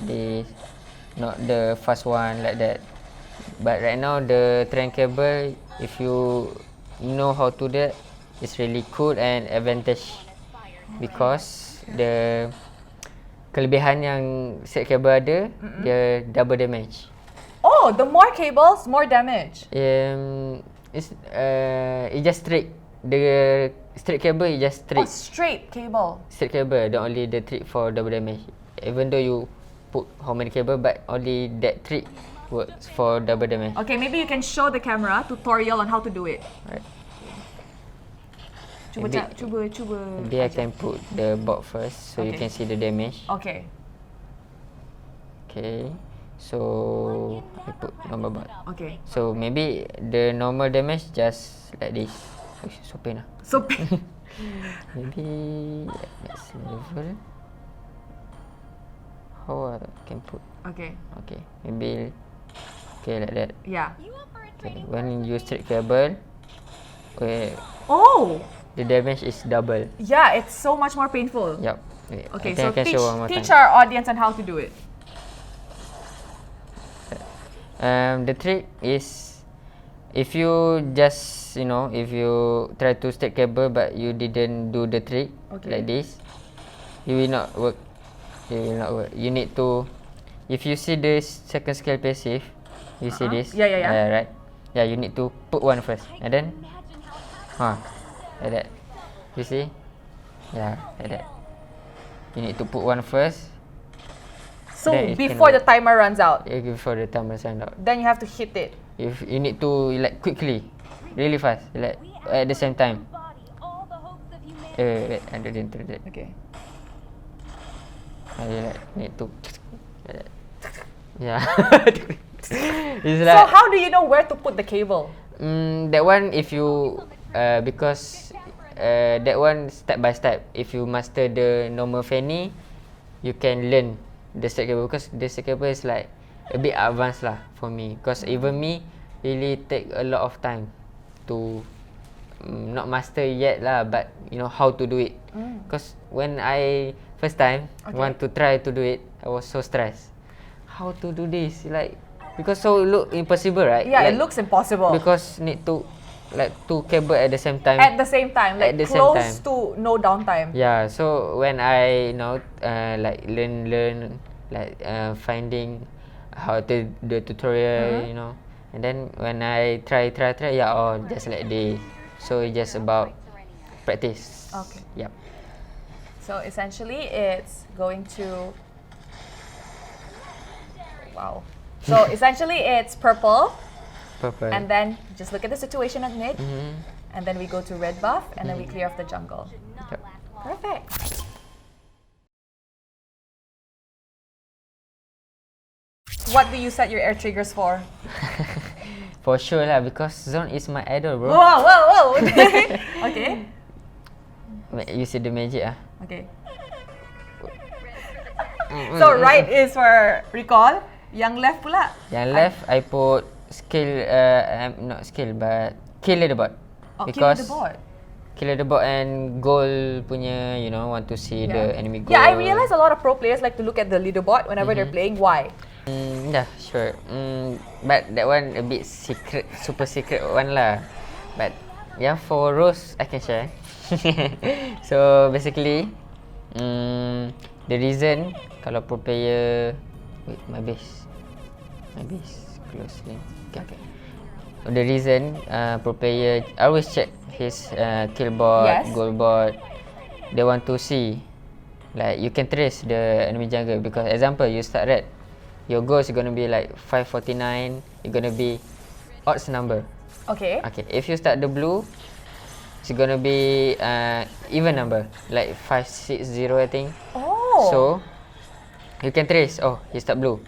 this, not the fast one like that. But right now the trend cable, if you know how to do that, it's really cool and advantage because the kelebihan yang set cable ada, dia double damage. Oh, the more cables, more damage. It just straight. The straight cable is just straight. Oh, straight cable. Straight cable, the only the trick for double damage. Even though you put how many cable, but only that trick works for double damage. Okay, maybe you can show the camera tutorial on how to do it. Right. Cuba. Maybe I can put the bot first so you can see the damage. Okay. Okay. So I put normal bot. Okay. So maybe the normal damage just like this. Oh, so pain. So Maybe next level. How I can put? Okay. Okay. Maybe like that. Yeah. Okay, when you straight cable, Oh! the damage is double. Yeah, it's so much more painful. Yep. Wait, Okay, I think so I can show one more teach time. our audience on how to do it. The trick is, if you just, if you try to straight cable but you didn't do the trick like this, it will not work. It will not work. You need to, if you see this second scale passive, you see this? Yeah. Right? Yeah, you need to put one first. And then, like that. You see? Yeah, like that. You need to put one first. So before the timer runs out. Yeah, before the timer runs out. Then you have to hit it. If you need to like quickly, really fast, like at the same time. Wait, I didn't do that. Okay. You like need to. Yeah. It's So how do you know where to put the cable? That one, if you because that one step by step. If you master the normal Fanny, you can learn the straight cable, because the straight cable is like a bit advanced lah for me. Because even me really take a lot of time to not master yet lah, but you know how to do it. Because when I first time want to try to do it, I was so stressed. How to do this? Like, because so look impossible, right? Yeah, like, it looks impossible. Because need to like two cable at the same time. At the same time, like close to no downtime. Yeah, so when I like learn like finding how to the tutorial, and then when I try, yeah, just like this. So it's just about practice. Okay. Yep. So essentially, it's going to. Wow. So essentially, it's purple. Purple. And then just look at the situation at mid. And then we go to red buff, and then we clear off the jungle. Yep. Perfect. What do you set your air triggers for? For sure lah, because Zone is my idol, bro. Whoa. Okay. You see the magic ah. Okay. So right is for recall. Yang left pula? Yang left, I put skill, not skill, but kill leaderboard. Because kill leaderboard and goal punya, want to see the enemy goal. Yeah, I realize a lot of pro players like to look at the leaderboard whenever they're playing. Why? Yeah, sure. But that one a bit secret, super secret one lah. But yeah, for Rose, I can share. So basically, the reason kalau pro player, wait, my base closely. Okay. The reason pro player always check his kill board, goal board. They want to see, like you can trace the enemy jungle, because example you start red, your goal is gonna be like 549. It's gonna be odds number. Okay. If you start the blue, it's gonna be even number, like 560, I think. Oh. So you can trace. Oh, he start blue.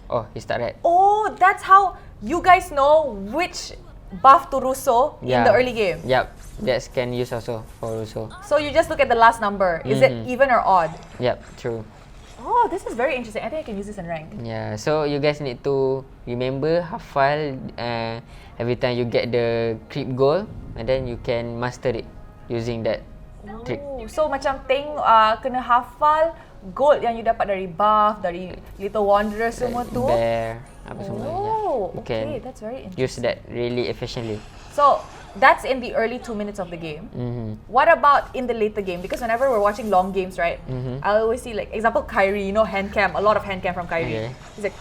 Oh, he start red. Oh, that's how you guys know which buff to Russo in the early game. Yep, that can use also for Russo. So you just look at the last number. Is it even or odd? Yep, true. Oh, this is very interesting. I think I can use this in rank. Yeah, so you guys need to remember, hafal every time you get the creep goal, and then you can master it using that trick. So macam kena hafal gold yang you dapat dari buff, dari Little Wanderer semua tu. Bear, apa semua. Oh, You can okay, that's very interesting. use that really efficiently. So that's in the early 2 minutes of the game. What about in the later game? Because whenever we're watching long games, right, I always see, like, example Kyrie, hand cam, a lot of hand cam from Kyrie. Okay. He's like,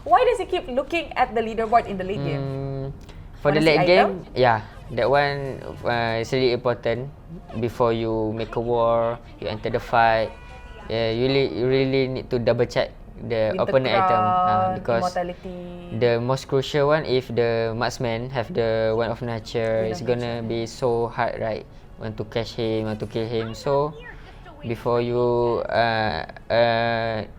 why does he keep looking at the leaderboard in the late game? For the Wanna see late game, item? yeah, that one is really important. Before you make a war, you enter the fight, you really need to double check the With opponent the item, crown, because immortality. the most crucial one, if the marksman have the one of nature, it's gonna be so hard, right? Want to catch him, want to kill him. So before you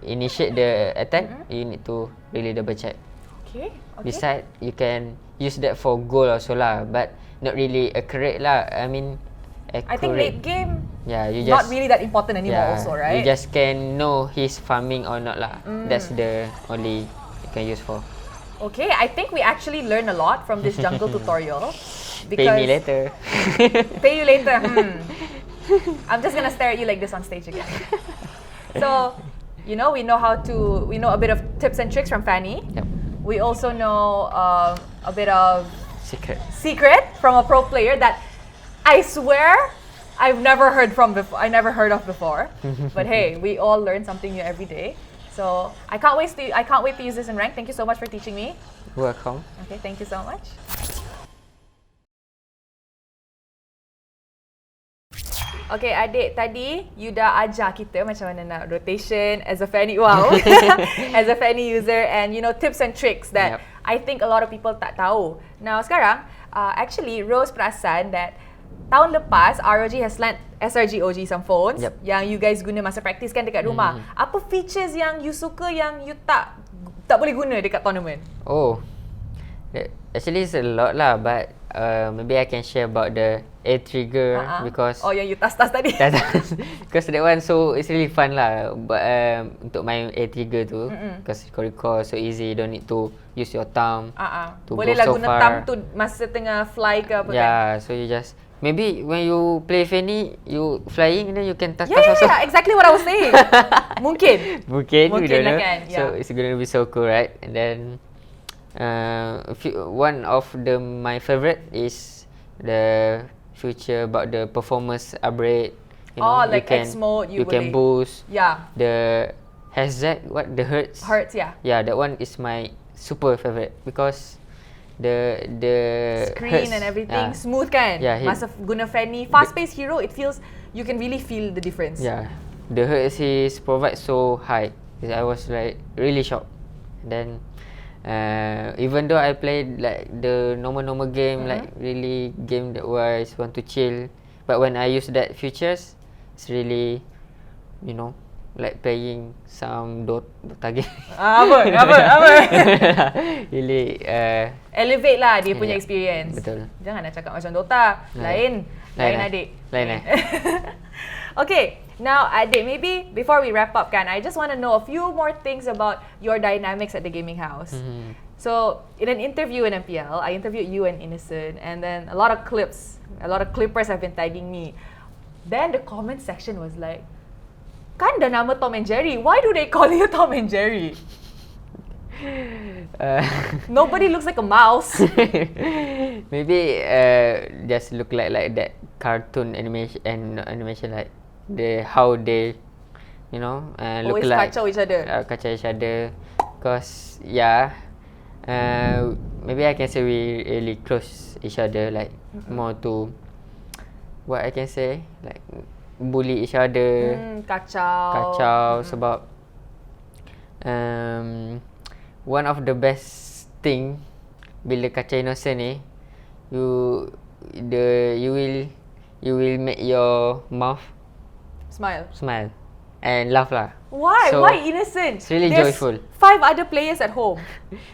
initiate the attack, you need to really double check. Okay. Besides, you can use that for goal also lah, but not really accurate lah. I mean, accurate. I think late game, you not just really that important anymore also, right? You just can know he's farming or not lah. That's the only you can use for. Okay, I think we actually learn a lot from this jungle tutorial. Pay me later. Pay you later. I'm just gonna stare at you like this on stage again. So, we know a bit of tips and tricks from Fanny. Yep. We also know a bit of Secret. from a pro player that I swear I've never heard from before. I never heard of before. But hey, we all learn something new every day. So I can't wait to use this in rank. Thank you so much for teaching me. Welcome. Okay, thank you so much. Okay, adik, tadi you dah ajar kita macam mana nak rotation as a Fanny, as a Fanny user, and tips and tricks that I think a lot of people tak tahu. Now sekarang, actually Rose perasan that tahun lepas ROG has lent SRG.OG some phones yang you guys guna masa practice kan dekat rumah. Apa features yang you suka yang you tak boleh guna dekat tournament? Oh, actually it's a lot lah, but maybe I can share about the A trigger because yang you tas tadi. Because that one it's really fun lah. But untuk main A trigger tu, because recall so easy, you don't need to use your thumb. To boleh go lah so guna far. thumb tu masa tengah fly ke apa kan? Yeah, so you just maybe when you play Fanny, you flying and then you can touch also. Yeah, exactly what I was saying. Mungkin we don't lah know. kan. So it's gonna be so cool, right? And then one of my favorite is the feature about the performance upgrade. Like X mode, you can boost. Yeah. The the hertz. Hertz, yeah. Yeah, that one is my super favorite because the screen and everything smooth kan? Yeah, masa guna Fanny, fast-paced hero, it feels you can really feel the difference. Yeah, the hertz is provide so high. I was like really shocked. And then even though I played like the normal game, like really game that was want to chill, but when I use that features, it's really, like playing some Dota game. Apa? Really elevate lah dia punya experience. Betul. Jangan nak cakap macam Dota. Lain adik. Lain. Okay, now adik, maybe before we wrap up kan, I just want to know a few more things about your dynamics at the gaming house. So, in an interview in MPL, I interviewed you and Innocent, and then a lot of clippers have been tagging me. Then the comment section was like, kan dah nama Tom and Jerry, why do they call you Tom and Jerry? Nobody looks like a mouse. Maybe just look like that cartoon animation like how they look always like kacau each other. Because maybe I can say we really close each other, like more to what I can say, like bully each other. Kacau sebab one of the best thing bila kacau innocent ni, you will make your mouth smile and laugh lah. Why? So, why innocent? It's really There's joyful. 5 other players at home.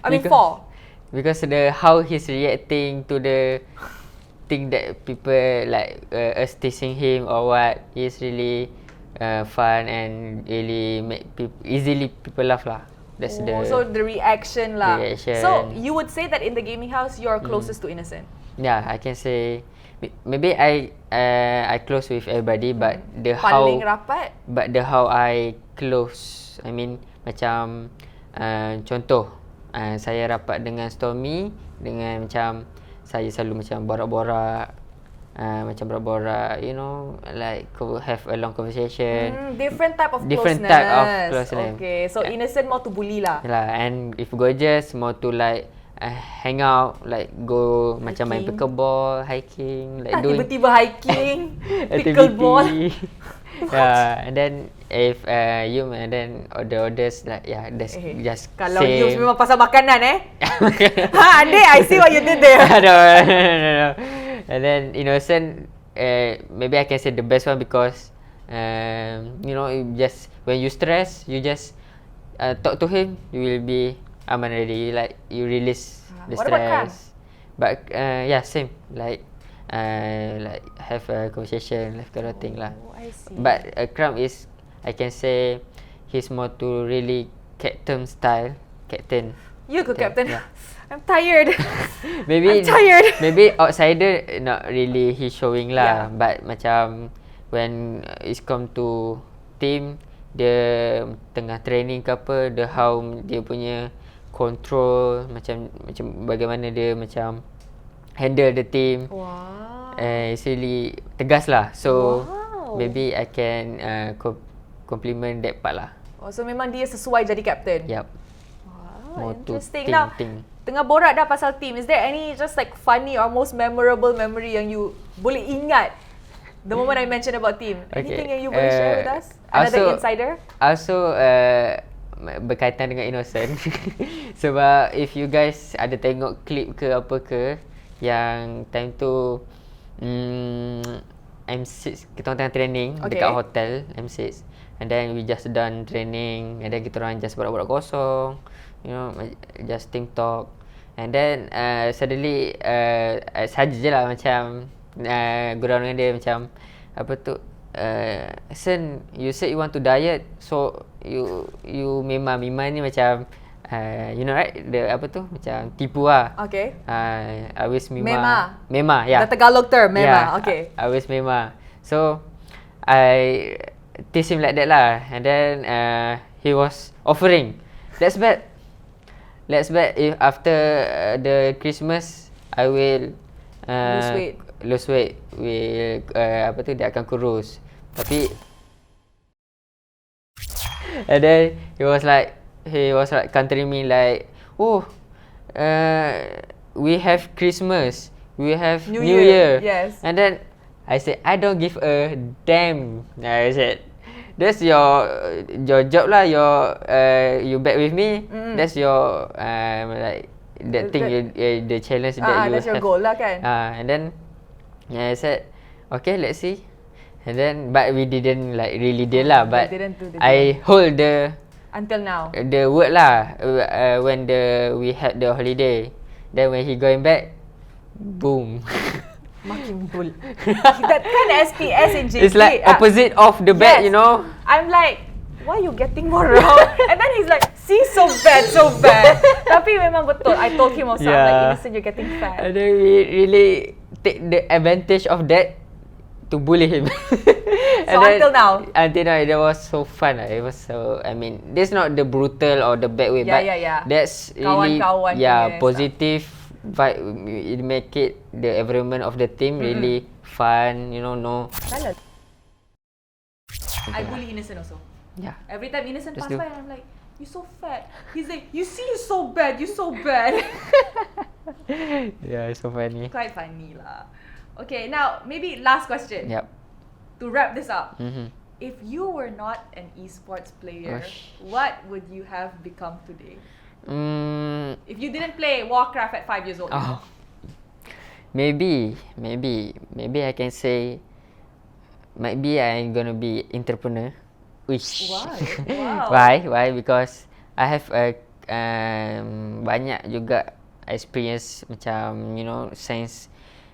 I mean 4. Because how he's reacting to the thing that people like us teasing him or what is really fun and really make people laugh lah. That's So the reaction lah. Reaction. So you would say that in the gaming house you're closest to Innocent? Yeah, I can say maybe I close with everybody, but paling rapat? But how I close, I mean macam contoh saya rapat dengan Stormy, dengan macam saya selalu macam borak-borak, like have a long conversation. Different type of closeness. Okay, so Innocent more to bully lah. And if gorgeous more to like hang out, like go hiking. Macam main pickleball, hiking, like doing tiba-tiba hiking, pickleball. And then if you and then others like that's just kalau same. you memang pasal makanan adik, I see what you did there. No. And then Innocent, maybe I can say the best one because just when you stress, you just talk to him, you will be aman already. Like you release the what stress. But same. Like have a conversation, like kind of thing lah. I see. But Kram is, I can say, he's more to really captain style. Captain. You go captain. Yeah. I'm tired. Maybe I'm tired. maybe outsider not really he showing lah, Yeah. but macam when it's come to team, dia tengah training ke apa, the how dia punya control, macam bagaimana dia macam handle the team. Wow. It's really tegas lah. So Wow. maybe I can compliment that part lah. Oh, so memang dia sesuai jadi captain. Yup. Wow, More to interesting. Now, tengah borak dah pasal team, is there any just like funny or most memorable memory yang you boleh ingat the moment I mentioned about team? Anything yang you boleh share with us? Another insider? Also, berkaitan dengan innocent. Sebab if you guys ada tengok klip ke apa ke, yang time tu M6, kita orang tengah training dekat hotel M6. And then we just done training, and then kita orang just borak-borak kosong, you know, just team talk. And then suddenly saja je lah macam gurau dengan dia macam apa tu, Sen, you said you want to diet, so you memang ni macam you know right, the apa tu macam tipu lah. Okay. I always mema, yeah. The Tagalog term, mema. Yeah, Okay. I always mema. So I tease him like that lah, and then he was offering, let's bet if after the Christmas I will lose weight, will apa tu, dia akan kurus. Tapi and then he was like countering me like, oh, we have Christmas, we have New Year. Yes. And then I said, I don't give a damn. I said, that's your job lah. You bet with me. That's your like that thing. The challenge that you that's have. your goal lah kan. And then I said, okay, let's see. And then but we didn't like really deal lah. But I hold the until now the word lah. When we had the holiday, then when he going back, boom. Makin bull. That kind of SPS in JK. It's like opposite of the bet, yes. you know. I'm like, why you getting more round? And then he's like, see, so bad. Tapi memang betul. I told him also, I'm like, innocent, you're getting fat. And then we really take the advantage of that to bully him. So until now, it was so fun. It was so, I mean, this not the brutal or the bad way, but that's really positive vibe. It make it the environment of the team really fun, you know. No. I bully Innocent also. Yeah. Every time Innocent pass by, I'm like, you so fat. He's like, you see, you so bad. Yeah, it's so funny. Quite funny lah. Okay, now maybe last question. Yep. To wrap this up, if you were not an esports player, what would you have become today? If you didn't play Warcraft at 5 years old. Maybe I can say, might be I'm gonna be entrepreneur. Wish. Why? Why? Because I have banyak juga experience macam, you know, since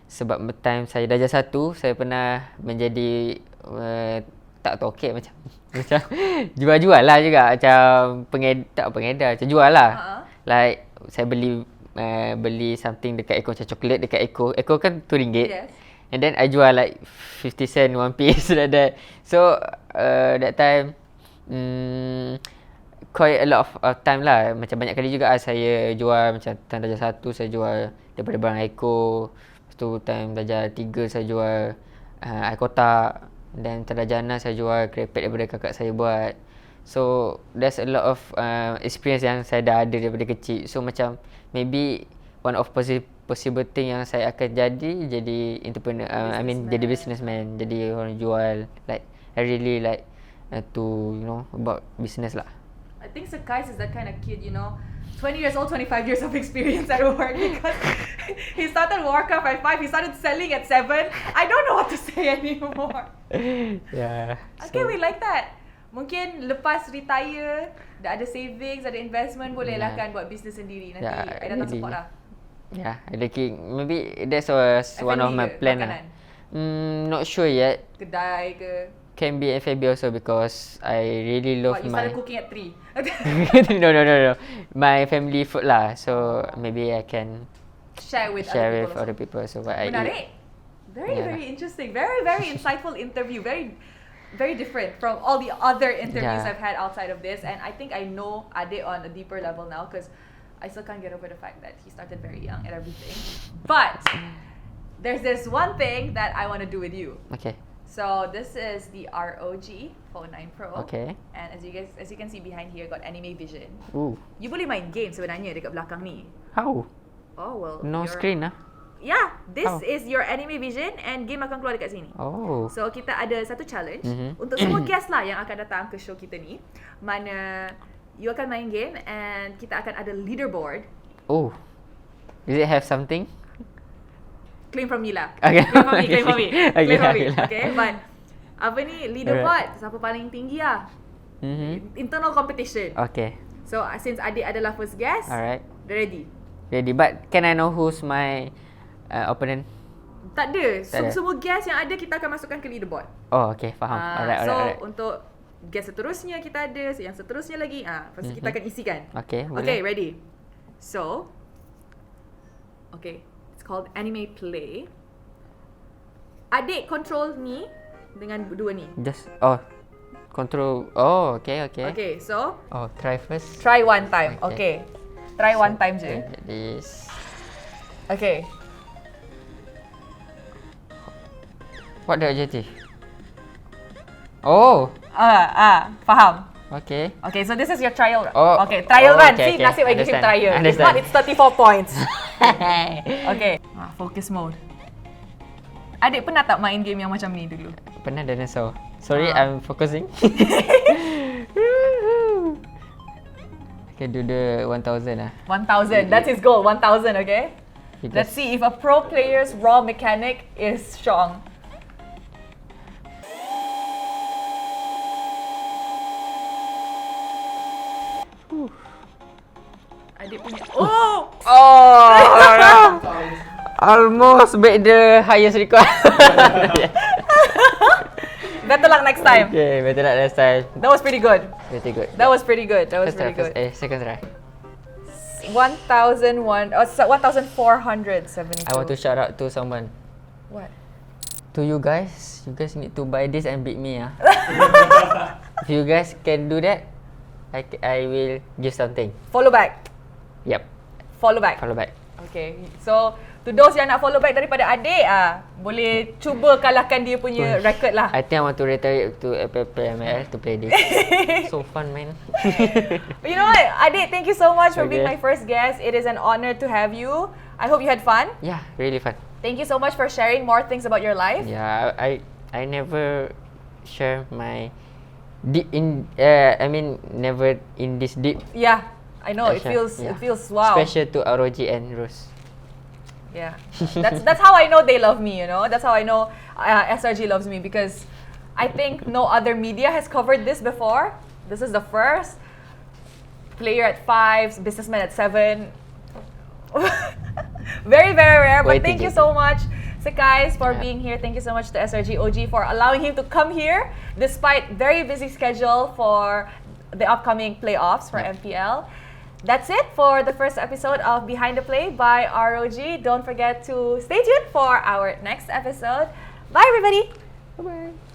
sebab time saya darjah 1, saya pernah menjadi tak tahu macam jual-jual lah juga, macam pengedar, macam jual lah. Like saya beli something dekat Eco, macam coklat dekat Eco kan RM2. Yes. And then I jual like 50 cent, 1 piece like that. So that time quite a lot of time lah. Macam banyak kali juga saya jual, macam time darjah 1 saya jual daripada barang Eco. Lepas tu time darjah 3 saya jual air kotak. Dan darjah 6 saya jual krepek daripada kakak saya buat. So there's a lot of experience yang saya dah ada daripada kecil. So macam maybe one of possible thing yang saya akan jadi entrepreneur. I mean jadi businessman, jadi orang jual. Like I really like to, you know, about business lah. I think Sekys is that kind of kid, you know, 20 years old, 25 years of experience at work, because he started Warcraft at 5, he started selling at 7. I don't know what to say anymore. Yeah. Okay, we like that. Mungkin lepas retire, dah ada savings, ada investment, boleh lah kan buat business sendiri. Nanti I datang support lah. Yeah, maybe that was one of my plan lah. Not sure yet. Kedai ke? can be FAB also because I really love You my... started cooking at 3. no. My family food lah. So maybe I can Share with other people. So what I eat. Menarik. Very interesting. Very insightful interview. Very different from all the other interviews I've had outside of this. And I think I know Ade on a deeper level now because I still can't get over the fact that he started very young and everything. But there's this one thing that I want to do with you. Okay. So this is the ROG Phone 9 Pro. Okay. And as you can see behind here, got AniMe Vision. Ooh. You boleh main game sebenarnya dekat belakang ni. How? Oh well. No screen lah. Yeah, this is your AniMe Vision and game akan keluar dekat sini. Oh. So kita ada satu challenge untuk semua guest lah yang akan datang ke show kita ni. Mana you akan main game and kita akan ada leaderboard. Oh. Does it have something? Claim from me lah. Okay. Claim from me. Claim from me. Okay. Okay, but apa ni leaderboard siapa paling tinggi lah. Internal competition. Okay. So since Adik adalah first guest, Alright. ready. Ready. But can I know who's my opponent? Tak ada. Tak ada. Semua guest yang ada kita akan masukkan ke leaderboard. Oh, okay. Faham. Alright. So untuk guest seterusnya kita ada, yang seterusnya lagi, pasti kita akan isikan. Okay, boleh. Okay, ready. So, okay, it's called Anime Play. Adik control ni dengan dua ni. Just control. Oh, okay. Okay, so Try first. try one time. Okay. Try one time je. This. Okay. What the objective? Oh. Faham. Okay. Okay, so this is your trial run. Oh, Okay, trial run. okay, See, okay. nasib I give him Understand. trial. If Understand. not, it's 34 points. Okay. Focus mode. Adik pernah tak main game yang macam ni dulu? Pernah dinosaur. Sorry, I'm focusing. Okay, do the 1000 lah. 1,000. That's his goal. 1,000. Okay. Let's see if a pro player's raw mechanic is strong. Adik punya. Oh! Almost break the highest record. Better luck next time. Okay, better luck next time. That was pretty good. Pretty good. That was pretty good. First try. Second try. 1,472. I want to shout out to someone. What? To you guys. You guys need to buy this and beat me. If you guys can do that, I will give something. Follow back. Yep. Follow back. Follow back. Okay. So, to those yang nak follow back daripada adik, boleh cuba kalahkan dia punya record lah. I think I want to retire to FPML to play this. So fun, man. You know what? Adik, thank you so much for being my first guest. It is an honor to have you. I hope you had fun. Yeah, really fun. Thank you so much for sharing more things about your life. Yeah, I never share my deep in. Never in this deep. Yeah, I know. It feels wow. Special to ROG and Rose. Yeah, that's how I know they love me. You know, that's how I know SRG loves me because I think no other media has covered this before. This is the first. Player at 5, businessman at 7. Very rare. But thank you so much, Sekys, for being here. Thank you so much to SRG.OG for allowing him to come here despite very busy schedule for the upcoming playoffs for MPL. That's it for the first episode of Behind the Play by ROG. Don't forget to stay tuned for our next episode. Bye, everybody. Bye-bye.